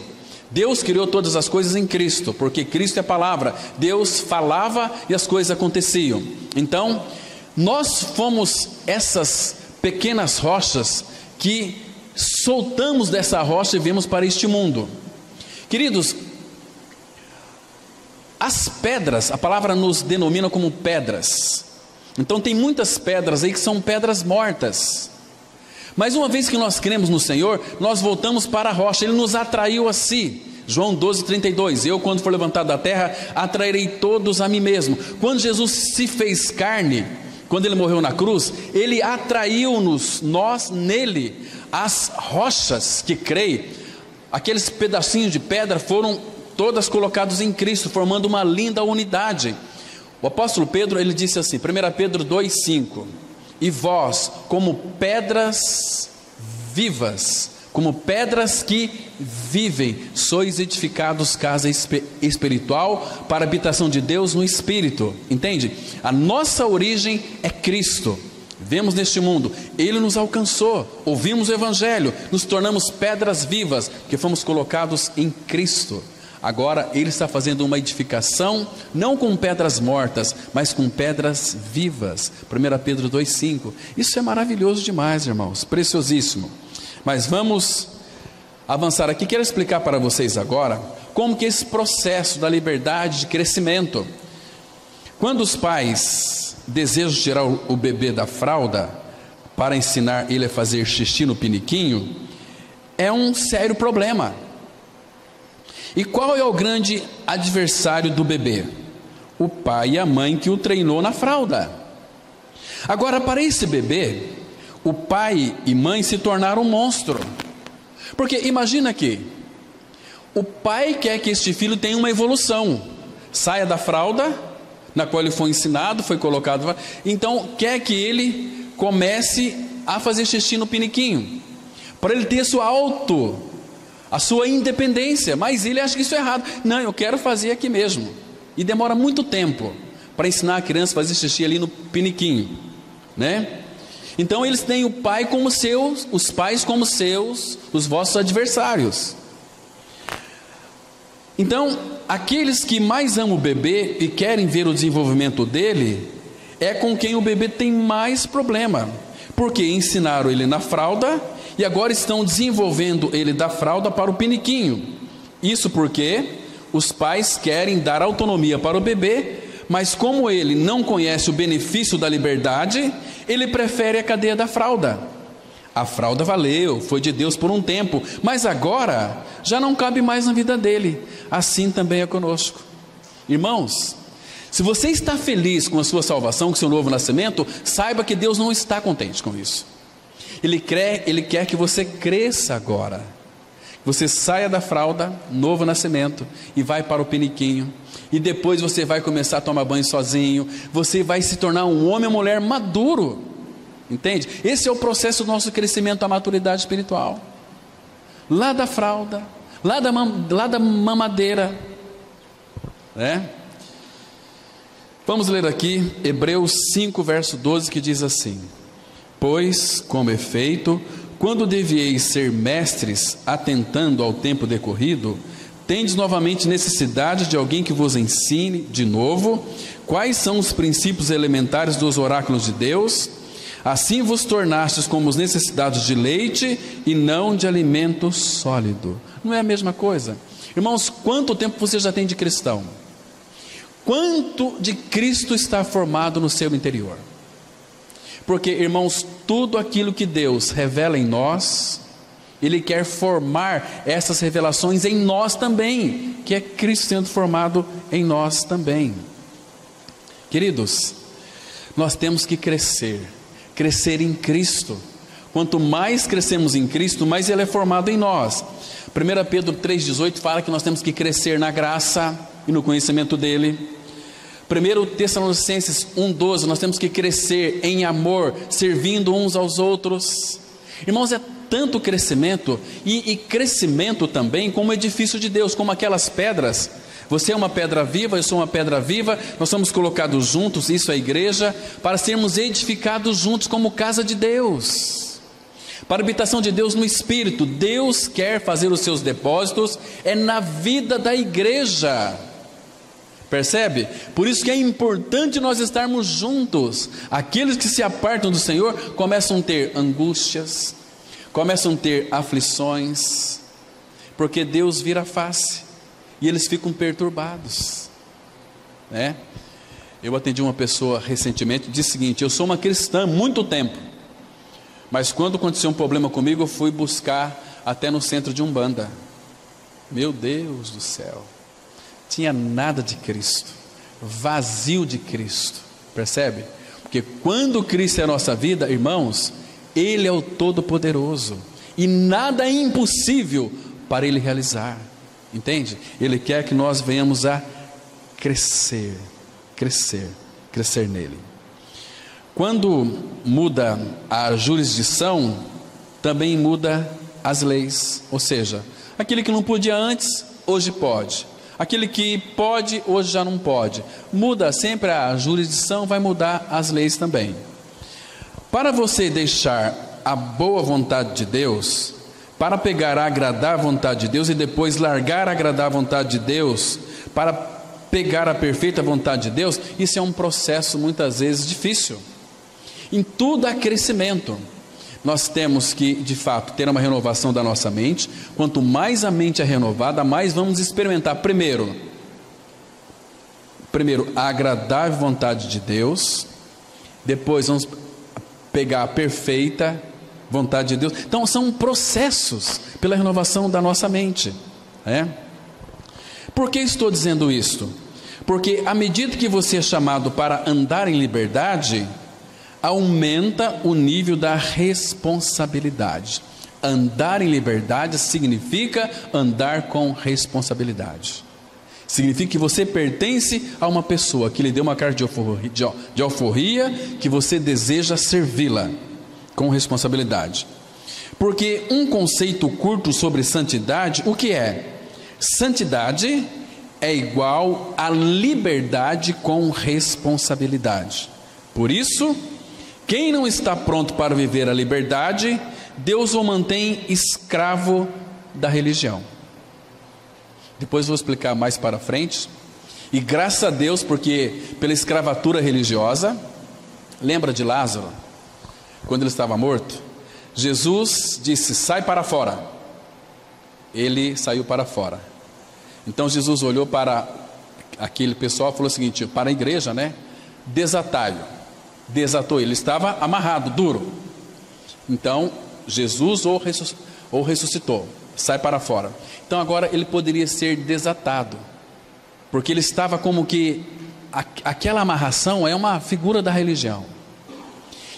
Speaker 1: Deus criou todas as coisas em Cristo, porque Cristo é a palavra. Deus falava e as coisas aconteciam. Então, nós fomos essas pequenas rochas que soltamos dessa rocha e viemos para este mundo. Queridos, as pedras, a palavra nos denomina como pedras. Então tem muitas pedras aí que são pedras mortas. Mas uma vez que nós cremos no Senhor, nós voltamos para a rocha. Ele nos atraiu a si. João 12:32. Eu, quando for levantado da terra, atrairei todos a mim mesmo. Quando Jesus se fez carne, quando ele morreu na cruz, ele atraiu-nos, nós nele, as rochas que creem. Aqueles pedacinhos de pedra foram todas colocados em Cristo, formando uma linda unidade. O apóstolo Pedro, ele disse assim, 1 Pedro 2:5, e vós, como pedras vivas, como pedras que vivem, sois edificados casa espiritual para a habitação de Deus no Espírito. Entende? A nossa origem é Cristo. Vemos neste mundo, Ele nos alcançou, ouvimos o Evangelho, nos tornamos pedras vivas, que fomos colocados em Cristo. Agora Ele está fazendo uma edificação, não com pedras mortas, mas com pedras vivas. 1 Pedro 2:5. Isso é maravilhoso demais, irmãos, preciosíssimo. Mas vamos avançar aqui. Quero explicar para vocês agora como que esse processo da liberdade de crescimento. Quando os pais desejam tirar o bebê da fralda para ensinar ele a fazer xixi no piniquinho, é um sério problema. E qual é o grande adversário do bebê? O pai e a mãe que o treinou na fralda. Agora, para esse bebê, o pai e mãe se tornaram um monstro. Porque imagina que o pai quer que este filho tenha uma evolução, saia da fralda na qual ele foi ensinado, foi colocado, então quer que ele comece a fazer xixi no piniquinho, para ele ter a sua independência. Mas ele acha que isso é errado. Não, eu quero fazer aqui mesmo. E demora muito tempo para ensinar a criança a fazer xixi ali no piniquinho, né? Então eles têm o pai como os pais como os vossos adversários. Então, aqueles que mais amam o bebê e querem ver o desenvolvimento dele, é com quem o bebê tem mais problema, porque ensinaram ele na fralda e agora estão desenvolvendo ele da fralda para o piniquinho. Isso porque os pais querem dar autonomia para o bebê, mas como ele não conhece o benefício da liberdade, ele prefere a cadeia da fralda. A fralda valeu, foi de Deus por um tempo, mas agora já não cabe mais na vida dele. Assim também é conosco. Irmãos, se você está feliz com a sua salvação, com o seu novo nascimento, saiba que Deus não está contente com isso. Ele quer que você cresça agora. Você saia da fralda, novo nascimento, e vai para o piniquinho. E depois você vai começar a tomar banho sozinho. Você vai se tornar um homem ou mulher maduro. Entende? Esse é o processo do nosso crescimento à maturidade espiritual. Lá da fralda, lá da mamadeira, né? Vamos ler aqui Hebreus 5, verso 12, que diz assim: pois, como efeito, quando devieis ser mestres, atentando ao tempo decorrido, tendes novamente necessidade de alguém que vos ensine, de novo, quais são os princípios elementares dos oráculos de Deus. Assim vos tornastes como os necessitados de leite e não de alimento sólido. Não é a mesma coisa? Irmãos, quanto tempo você já tem de cristão? Quanto de Cristo está formado no seu interior? Porque, irmãos, tudo aquilo que Deus revela em nós, Ele quer formar essas revelações em nós também, que é Cristo sendo formado em nós também. Queridos, nós temos que crescer em Cristo. Quanto mais crescemos em Cristo, mais Ele é formado em nós. 1 Pedro 3,18 fala que nós temos que crescer na graça e no conhecimento dEle. 1 Tessalonicenses 1,12, nós temos que crescer em amor, servindo uns aos outros. Irmãos, é tanto crescimento, e crescimento também como edifício de Deus, como aquelas pedras. Você é uma pedra viva, eu sou uma pedra viva, nós somos colocados juntos, isso é a igreja, para sermos edificados juntos como casa de Deus, para a habitação de Deus no Espírito. Deus quer fazer os seus depósitos, é na vida da igreja. Percebe? Por isso que é importante nós estarmos juntos. Aqueles que se apartam do Senhor começam a ter angústias, começam a ter aflições, porque Deus vira a face e eles ficam perturbados, né? Eu atendi uma pessoa recentemente, disse o seguinte: eu sou uma cristã há muito tempo, mas quando aconteceu um problema comigo, eu fui buscar até no centro de Umbanda. Meu Deus do céu, tinha nada de Cristo, vazio de Cristo. Percebe? Porque quando Cristo é a nossa vida, irmãos, Ele é o Todo-Poderoso, e nada é impossível para Ele realizar. Entende? Ele quer que nós venhamos a crescer nele. Quando muda a jurisdição, também muda as leis. Ou seja, aquele que não podia antes, hoje pode. Aquele que pode, hoje já não pode. Muda sempre a jurisdição, vai mudar as leis também. Para você deixar a boa vontade de Deus, para pegar a agradar a vontade de Deus e depois largar a agradar a vontade de Deus, para pegar a perfeita vontade de Deus, isso é um processo muitas vezes difícil. Em tudo há crescimento. Nós temos que, de fato, ter uma renovação da nossa mente. Quanto mais a mente é renovada, mais vamos experimentar primeiro a agradável vontade de Deus, depois vamos pegar a perfeita vontade de Deus. Então são processos pela renovação da nossa mente, né? Por que estou dizendo isto? Porque à medida que você é chamado para andar em liberdade, aumenta o nível da responsabilidade. Andar em liberdade significa andar com responsabilidade. Significa que você pertence a uma pessoa que lhe deu uma carta de alforria, que você deseja servi-la com responsabilidade. Porque um conceito curto sobre santidade, o que é? Santidade é igual a liberdade com responsabilidade. Por isso, quem não está pronto para viver a liberdade, Deus o mantém escravo da religião. Depois vou explicar mais para frente. E graças a Deus, porque pela escravatura religiosa, lembra de Lázaro? Quando ele estava morto, Jesus disse: sai para fora. Ele saiu para fora. Então Jesus olhou para aquele pessoal e falou o seguinte, para a igreja, né? Desatai-o. Desatou, ele estava amarrado, duro. Então Jesus o ressuscitou, sai para fora. Então agora ele poderia ser desatado. porque ele estava como que aquela amarração é uma figura da religião.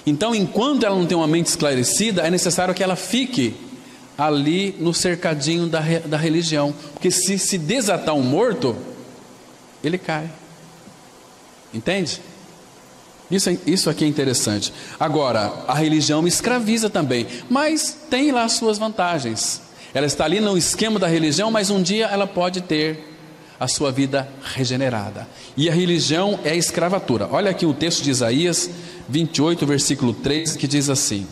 Speaker 1: Então, enquanto ela não tem uma mente esclarecida, é necessário que ela fique ali no cercadinho da religião, porque se desatar um morto, ele cai. Entende? Isso aqui é interessante. Agora, a religião escraviza também, mas tem lá suas vantagens. Ela está ali no esquema da religião, mas um dia ela pode ter a sua vida regenerada. E a religião é a escravatura. Olha aqui o texto de Isaías 28, versículo 3, que diz assim: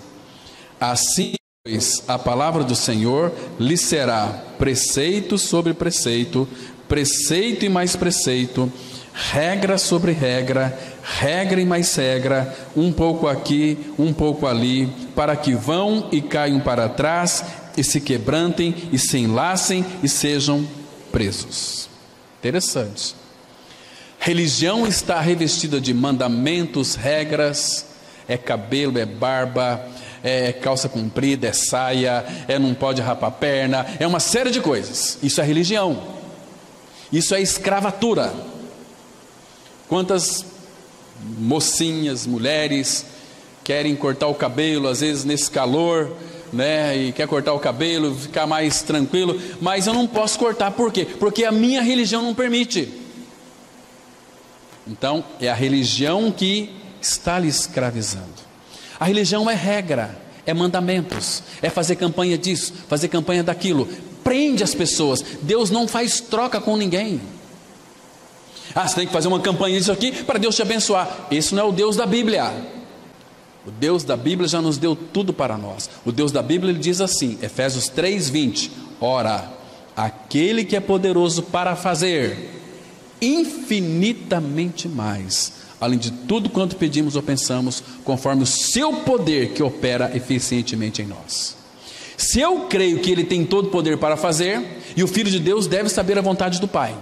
Speaker 1: assim, pois, a palavra do Senhor lhe será preceito sobre preceito, preceito e mais preceito, regra sobre regra, regra e mais regra, um pouco aqui, um pouco ali, para que vão e caiam para trás, e se quebrantem, e se enlacem, e sejam presos. Interessante. Religião está revestida de mandamentos, regras, é cabelo, é barba, é calça comprida, é saia, não pode rapar a perna, é uma série de coisas. Isso é religião. Isso é escravatura. Quantas mocinhas, mulheres querem cortar o cabelo, às vezes nesse calor, né? E quer cortar o cabelo, ficar mais tranquilo, mas eu não posso cortar. Por quê? Porque a minha religião não permite. Então é a religião que está lhe escravizando. A religião é regra, é mandamentos, é fazer campanha disso, fazer campanha daquilo, prende as pessoas. Deus não faz troca com ninguém. Você tem que fazer uma campanha disso aqui para Deus te abençoar. Esse não é o Deus da Bíblia. O Deus da Bíblia já nos deu tudo para nós. O Deus da Bíblia, ele diz assim, Efésios 3:20: ora, aquele que é poderoso para fazer infinitamente mais, além de tudo quanto pedimos ou pensamos, conforme o seu poder que opera eficientemente em nós. Se eu creio que ele tem todo o poder para fazer, e o Filho de Deus deve saber a vontade do Pai.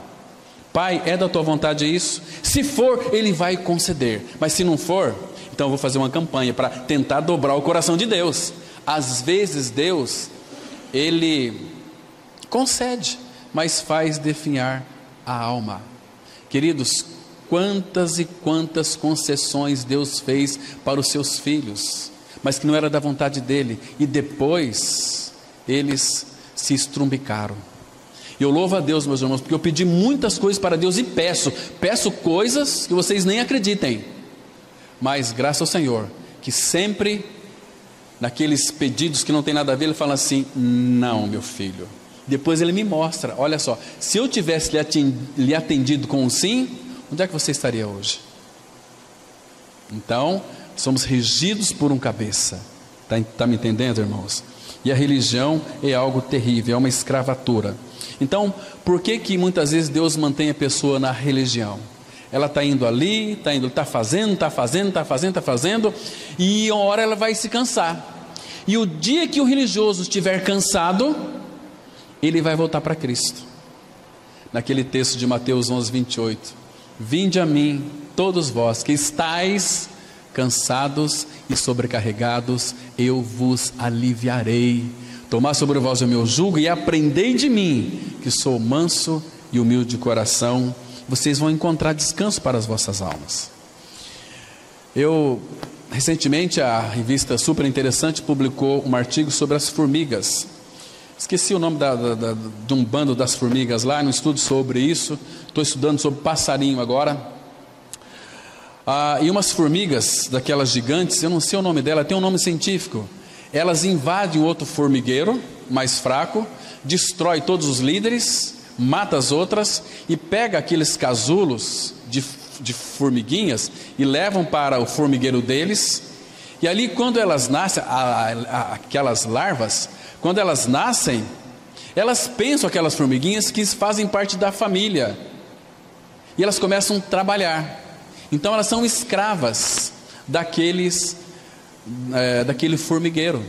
Speaker 1: Pai, é da tua vontade isso? Se for, ele vai conceder. Mas se não for, então eu vou fazer uma campanha para tentar dobrar o coração de Deus. Às vezes Deus, ele concede, mas faz definhar a alma. Queridos, quantas e quantas concessões Deus fez para os seus filhos, mas que não era da vontade dele, e depois eles se estrumbicaram. Eu louvo a Deus, meus irmãos, porque eu pedi muitas coisas para Deus e peço coisas que vocês nem acreditem, mas graças ao Senhor, que sempre naqueles pedidos que não tem nada a ver, ele fala assim: não, meu filho. Depois ele me mostra, olha só, se eu tivesse lhe atendido com um sim, onde é que você estaria hoje? Então, somos regidos por um cabeça. Está me entendendo, irmãos? E a religião é algo terrível, é uma escravatura. Então, por que muitas vezes Deus mantém a pessoa na religião? Ela está indo ali, está fazendo, e uma hora ela vai se cansar. E o dia que o religioso estiver cansado, ele vai voltar para Cristo. Naquele texto de Mateus 11:28, vinde a mim, todos vós que estáis cansados e sobrecarregados, eu vos aliviarei. Tomai sobre vós o meu jugo e aprendei de mim, que sou manso e humilde de coração. Vocês vão encontrar descanso para as vossas almas. Recentemente, a revista Super Interessante publicou um artigo sobre as formigas. Esqueci o nome de um bando das formigas lá, não estudo sobre isso. Estou estudando sobre passarinho agora. E umas formigas, daquelas gigantes, eu não sei o nome dela, tem um nome científico. Elas invadem outro formigueiro mais fraco, destrói todos os líderes, mata as outras e pega aqueles casulos de formiguinhas e levam para o formigueiro deles. E ali, quando elas nascem, aquelas larvas, quando elas nascem, elas pensam, aquelas formiguinhas, que fazem parte da família, e elas começam a trabalhar. Então elas são escravas daquele formigueiro.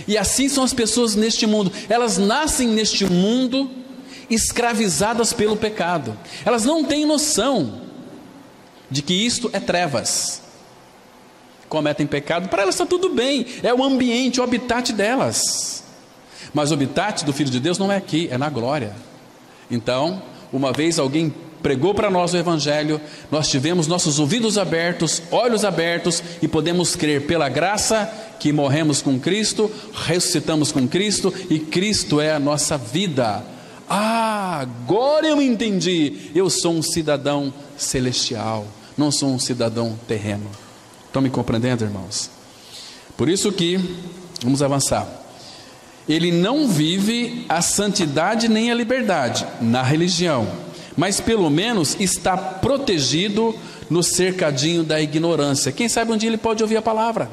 Speaker 1: E assim são as pessoas neste mundo. Elas nascem neste mundo escravizadas pelo pecado. Elas não têm noção de que isto é trevas. Cometem pecado, para elas está tudo bem, é o ambiente, o habitat delas. Mas o habitat do Filho de Deus não é aqui, é na glória. Então, uma vez alguém pregou para nós o Evangelho, nós tivemos nossos ouvidos abertos, olhos abertos, e podemos crer pela graça que morremos com Cristo, ressuscitamos com Cristo, e Cristo é a nossa vida. Ah, agora eu entendi, eu sou um cidadão celestial, não sou um cidadão terreno. Estão me compreendendo, irmãos? Por isso que, vamos avançar, ele não vive a santidade nem a liberdade na religião, mas pelo menos está protegido no cercadinho da ignorância. Quem sabe um dia ele pode ouvir a palavra.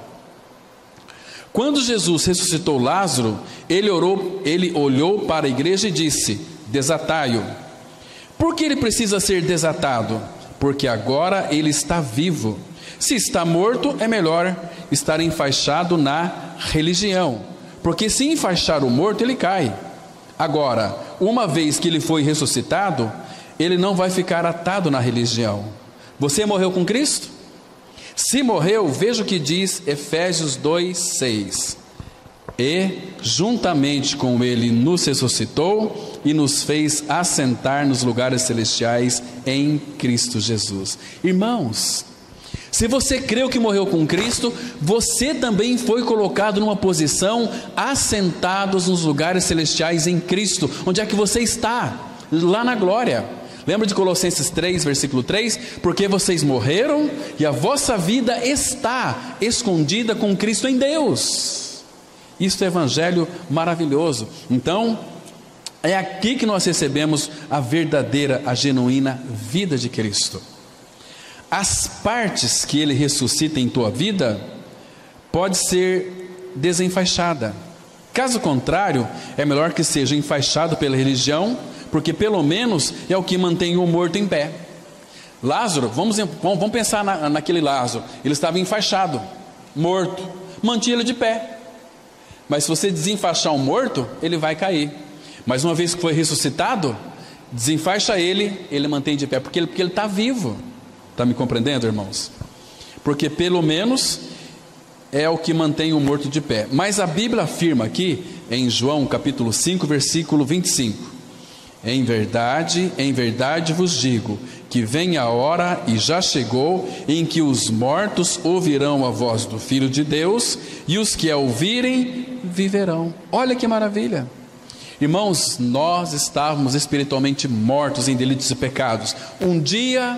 Speaker 1: Quando Jesus ressuscitou Lázaro, ele olhou para a igreja e disse: desatai-o. Por que ele precisa ser desatado? Porque agora ele está vivo. Se está morto, é melhor estar enfaixado na religião, porque se enfaixar o morto, ele cai. Agora, uma vez que ele foi ressuscitado, ele não vai ficar atado na religião. Você morreu com Cristo? Se morreu, veja o que diz Efésios 2:6. E juntamente com ele nos ressuscitou e nos fez assentar nos lugares celestiais em Cristo Jesus. Irmãos, se você creu que morreu com Cristo, você também foi colocado numa posição assentados nos lugares celestiais em Cristo. Onde é que você está? Lá na glória. Lembra de Colossenses 3, versículo 3? Porque vocês morreram e a vossa vida está escondida com Cristo em Deus. Isso é evangelho maravilhoso. Então, é aqui que nós recebemos a verdadeira, a genuína vida de Cristo. As partes que ele ressuscita em tua vida pode ser desenfaixada. Caso contrário, é melhor que seja enfaixado pela religião, porque pelo menos é o que mantém o morto em pé. Lázaro, vamos pensar naquele Lázaro. Ele estava enfaixado, morto, mantinha ele de pé. Mas se você desenfaixar um morto, ele vai cair. Mas uma vez que foi ressuscitado, desenfaixa ele mantém de pé, porque ele está vivo. Está me compreendendo, irmãos? Porque pelo menos é o que mantém o morto de pé. Mas a Bíblia afirma aqui, em João capítulo 5, versículo 25: em verdade vos digo, que vem a hora, e já chegou, em que os mortos ouvirão a voz do Filho de Deus, e os que a ouvirem, viverão. Olha que maravilha! Irmãos, nós estávamos espiritualmente mortos em delitos e pecados. Um dia,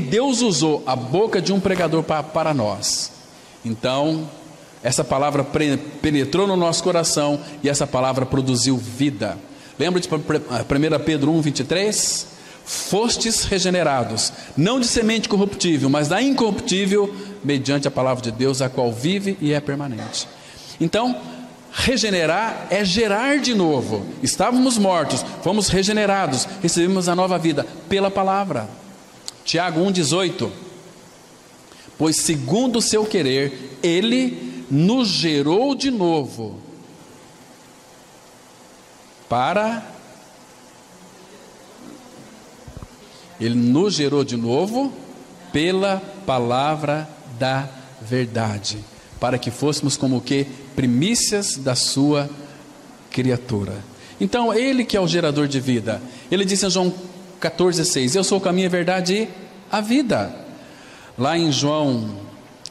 Speaker 1: Deus usou a boca de um pregador para nós. Então, essa palavra penetrou no nosso coração, e essa palavra produziu vida. Lembra de 1 Pedro 1:23? Fostes regenerados, não de semente corruptível, mas da incorruptível, mediante a palavra de Deus, a qual vive e é permanente. Então, regenerar é gerar de novo. Estávamos mortos, fomos regenerados, recebemos a nova vida pela palavra. Tiago 1:18: pois segundo o seu querer, ele nos gerou de novo Ele nos gerou de novo pela palavra da verdade, para que fôssemos como que primícias da sua criatura. Então, ele que é o gerador de vida, ele disse em João 14:6: eu sou o caminho, a verdade e a vida. Lá em João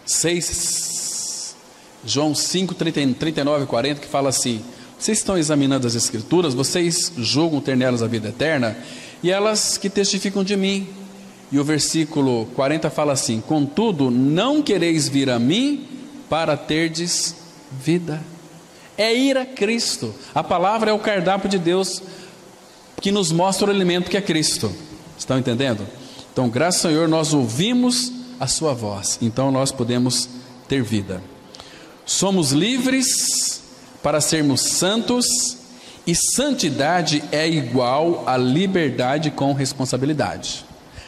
Speaker 1: 5, 39 e 40, que fala assim: vocês estão examinando as Escrituras, vocês julgam ter nelas a vida eterna, e elas que testificam de mim. E o versículo 40 fala assim: contudo, não quereis vir a mim para terdes vida. É ir a Cristo. A palavra é o cardápio de Deus que nos mostra o alimento que é Cristo. Estão entendendo? Então, graças ao Senhor, nós ouvimos a sua voz, então nós podemos ter vida. Somos livres para sermos santos, e santidade é igual a liberdade com responsabilidade.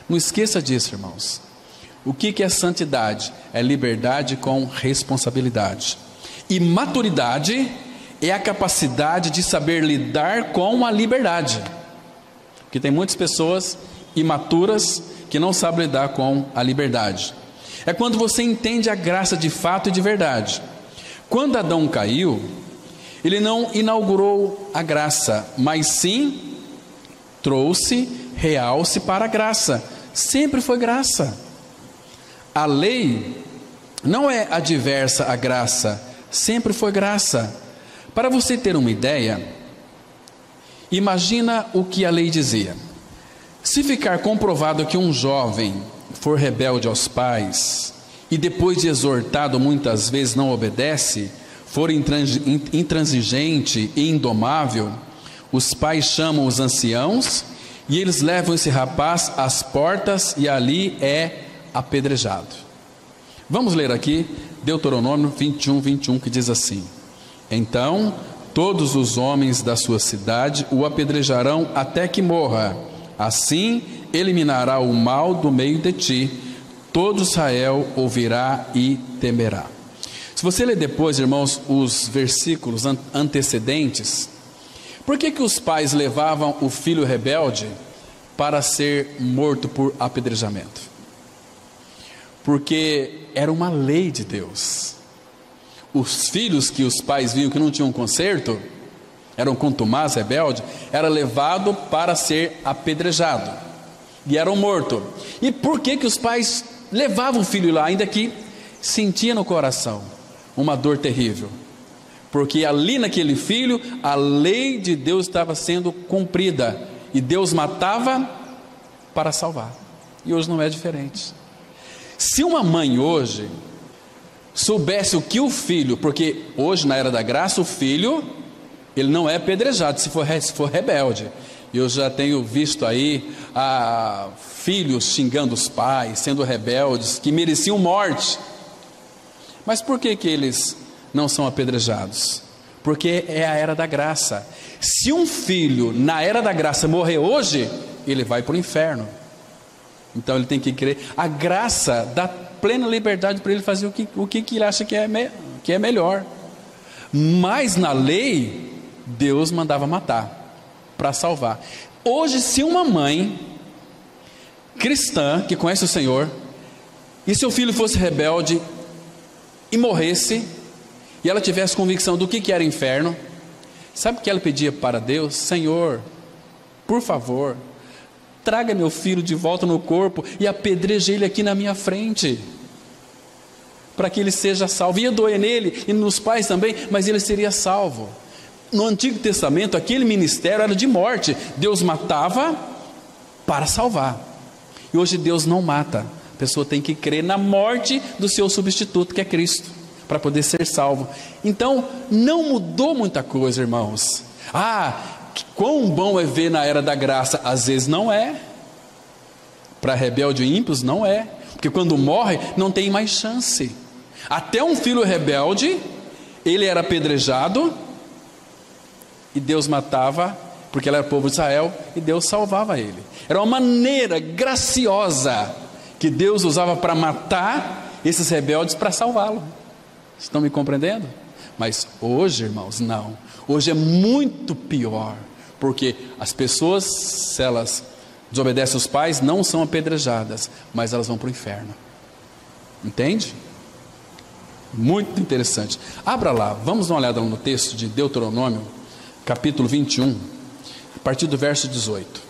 Speaker 1: Não esqueça disso, irmãos. O que é santidade? É liberdade com responsabilidade. E maturidade é a capacidade de saber lidar com a liberdade. Porque tem muitas pessoas imaturas que não sabem lidar com a liberdade. É quando você entende a graça de fato e de verdade. Quando Adão caiu, ele não inaugurou a graça, mas sim trouxe realce para a graça. Sempre foi graça. A lei não é adversa à graça, sempre foi graça. Para você ter uma ideia, imagina o que a lei dizia. Se ficar comprovado que um jovem for rebelde aos pais e depois de exortado muitas vezes não obedece, for intransigente e indomável, os pais chamam os anciãos e eles levam esse rapaz às portas e ali é apedrejado. Vamos ler aqui Deuteronômio 21, que diz assim: então todos os homens da sua cidade o apedrejarão até que morra. Assim eliminará o mal do meio de ti. Todo Israel ouvirá e temerá. Se você ler depois, irmãos, os versículos antecedentes, por que os pais levavam o filho rebelde para ser morto por apedrejamento? Porque era uma lei de Deus. Os filhos que os pais viam que não tinham conserto, eram contumazes, rebeldes, era levado para ser apedrejado e eram mortos. E por que os pais levavam o filho lá, ainda que sentia no coração uma dor terrível? Porque ali naquele filho a lei de Deus estava sendo cumprida e Deus matava para salvar. E hoje não é diferente. Se uma mãe hoje soubesse o que o filho, porque hoje na era da graça o filho, ele não é apedrejado se for rebelde. Eu já tenho visto aí filhos xingando os pais, sendo rebeldes, que mereciam morte. Mas por que eles não são apedrejados? Porque é a era da graça. Se um filho na era da graça morrer hoje, ele vai para o inferno. Então ele tem que crer. A graça dá plena liberdade para ele fazer o que ele acha que é melhor. Mas na lei, Deus mandava matar para salvar. Hoje, se uma mãe cristã que conhece o Senhor e seu filho fosse rebelde e morresse, e ela tivesse convicção do que era inferno, sabe o que ela pedia para Deus? Senhor, por favor, traga meu filho de volta no corpo e apedreje ele aqui na minha frente, para que ele seja salvo. Ia doer nele e nos pais também, mas ele seria salvo. No Antigo Testamento, aquele ministério era de morte. Deus matava para salvar. E hoje Deus não mata. A pessoa tem que crer na morte do seu substituto, que é Cristo, para poder ser salvo. Então, não mudou muita coisa, irmãos. Quão bom é ver na era da graça? Às vezes não é. Para rebelde e ímpios não é. Porque quando morre, não tem mais chance. Até um filho rebelde, ele era apedrejado, e Deus matava, porque ele era povo de Israel, e Deus salvava ele. Era uma maneira graciosa que Deus usava para matar esses rebeldes para salvá-lo. Estão me compreendendo? Mas hoje, irmãos, não. Hoje é muito pior, porque as pessoas, se elas desobedecem os pais, não são apedrejadas, mas elas vão para o inferno. Entende? Muito interessante. Abra lá, vamos dar uma olhada no texto de Deuteronômio, capítulo 21, a partir do verso 18.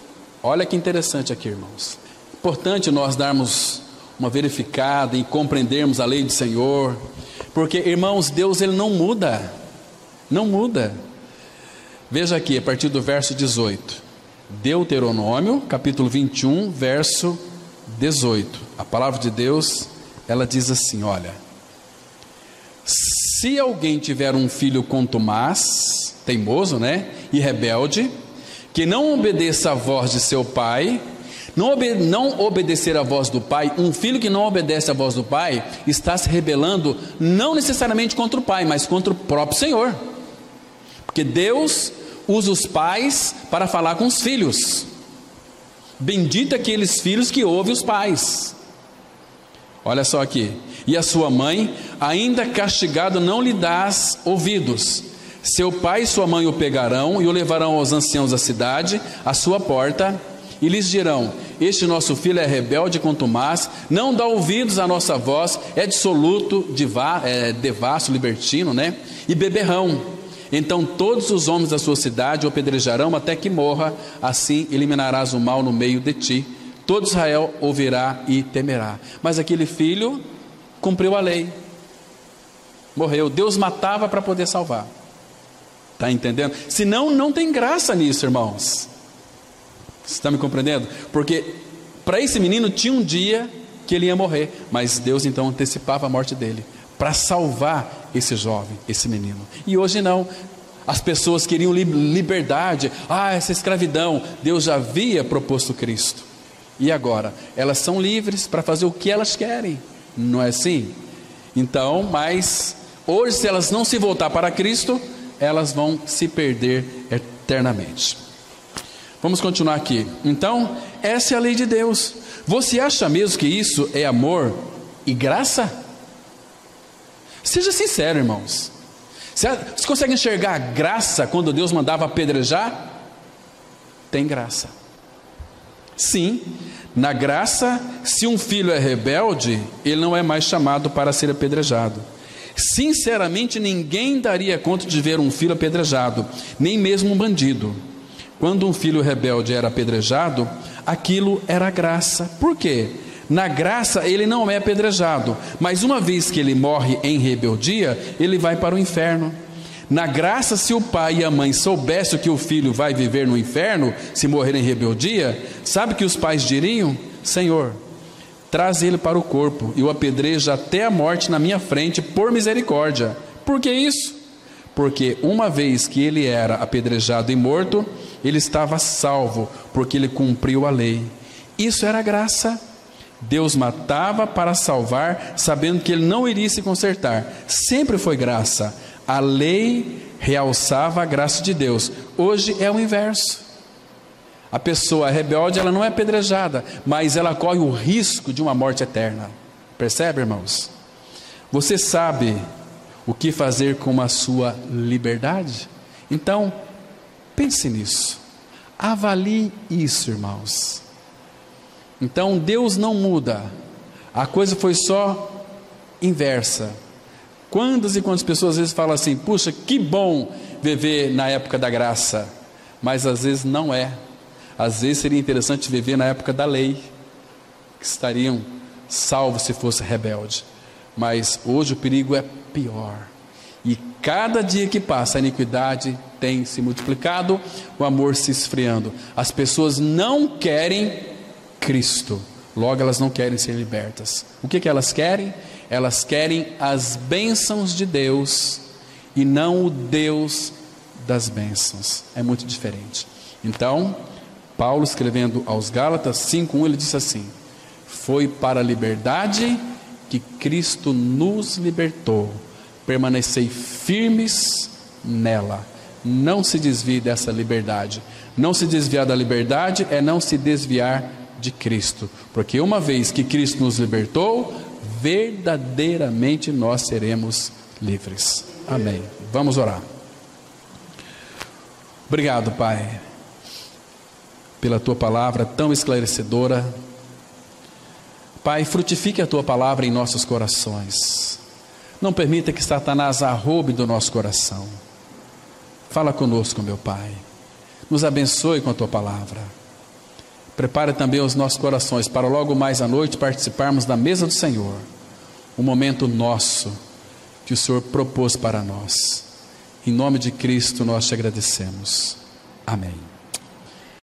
Speaker 1: Olha que interessante aqui, irmãos. Importante nós darmos uma verificada e compreendermos a lei do Senhor, porque, irmãos, Deus ele não muda. Não muda. Veja aqui, a partir do verso 18. Deuteronômio, capítulo 21, verso 18. A palavra de Deus, ela diz assim, olha: se alguém tiver um filho contumaz, teimoso, e rebelde, que não obedeça à voz de seu pai, não obedecer à voz do pai, um filho que não obedece à voz do pai, está se rebelando, não necessariamente contra o pai, mas contra o próprio Senhor. Porque Deus usa os pais para falar com os filhos. Bendito aqueles filhos que ouvem os pais. Olha só aqui: e a sua mãe, ainda castigado, não lhe dás ouvidos. Seu pai e sua mãe o pegarão e o levarão aos anciãos da cidade, à sua porta, e lhes dirão: este nosso filho é rebelde e contumaz, não dá ouvidos à nossa voz, é dissoluto, devasso, libertino, e beberrão. Então todos os homens da sua cidade o apedrejarão até que morra, assim eliminarás o mal no meio de ti. Todo Israel ouvirá e temerá. Mas aquele filho cumpriu a lei, morreu. Deus matava para poder salvar. Está entendendo? Senão não tem graça nisso, irmãos. Você está me compreendendo? Porque para esse menino tinha um dia que ele ia morrer, mas Deus então antecipava a morte dele para salvar esse jovem, esse menino. E hoje não. As pessoas queriam liberdade. Essa escravidão. Deus já havia proposto Cristo. E agora? Elas são livres para fazer o que elas querem. Não é assim? Então, mas hoje, se elas não se voltar para Cristo, elas vão se perder eternamente. Vamos continuar aqui. Então, essa é a lei de Deus. Você acha mesmo que isso é amor e graça? Seja sincero, irmãos. Você consegue enxergar a graça quando Deus mandava apedrejar? Tem graça. Sim, na graça, se um filho é rebelde, ele não é mais chamado para ser apedrejado. Sinceramente, ninguém daria conta de ver um filho apedrejado, nem mesmo um bandido. Quando um filho rebelde era apedrejado, aquilo era graça. Por quê? Na graça ele não é apedrejado, mas uma vez que ele morre em rebeldia, ele vai para o inferno. Na graça, se o pai e a mãe soubessem que o filho vai viver no inferno, se morrer em rebeldia, sabe o que os pais diriam? Senhor, traz ele para o corpo e o apedreja até a morte na minha frente, por misericórdia. Por que isso? Porque uma vez que ele era apedrejado e morto, ele estava salvo, porque ele cumpriu a lei. Isso era graça. Deus matava para salvar, sabendo que ele não iria se consertar. Sempre foi graça. A lei realçava a graça de Deus. Hoje é o inverso. A pessoa rebelde, ela não é apedrejada, mas ela corre o risco de uma morte eterna. Percebe, irmãos? Você sabe o que fazer com a sua liberdade? Então, pense nisso. Avalie isso, irmãos. Então, Deus não muda. A coisa foi só inversa. Quantas e quantas pessoas às vezes falam assim: puxa, que bom viver na época da graça. Mas às vezes não é. Às vezes seria interessante viver na época da lei, que estariam salvos se fosse rebelde. Mas hoje o perigo é pior. E cada dia que passa a iniquidade tem se multiplicado, o amor se esfriando. As pessoas não querem Cristo, logo elas não querem ser libertas. O que elas querem? Elas querem as bênçãos de Deus e não o Deus das bênçãos. É muito diferente. Então, Paulo, escrevendo aos Gálatas 5:1, ele disse assim: foi para a liberdade que Cristo nos libertou. Permanecei firmes nela. Não se desvie dessa liberdade. Não se desviar da liberdade é não se desviar de Cristo, porque uma vez que Cristo nos libertou, verdadeiramente nós seremos livres. Amém. Vamos orar. Obrigado, Pai, pela Tua palavra tão esclarecedora. Pai, frutifique a Tua palavra em nossos corações. Não permita que Satanás a roube do nosso coração. Fala conosco, meu Pai. Nos abençoe com a Tua palavra. Prepare também os nossos corações para logo mais à noite participarmos da mesa do Senhor. Um momento nosso que o Senhor propôs para nós. Em nome de Cristo nós te agradecemos. Amém.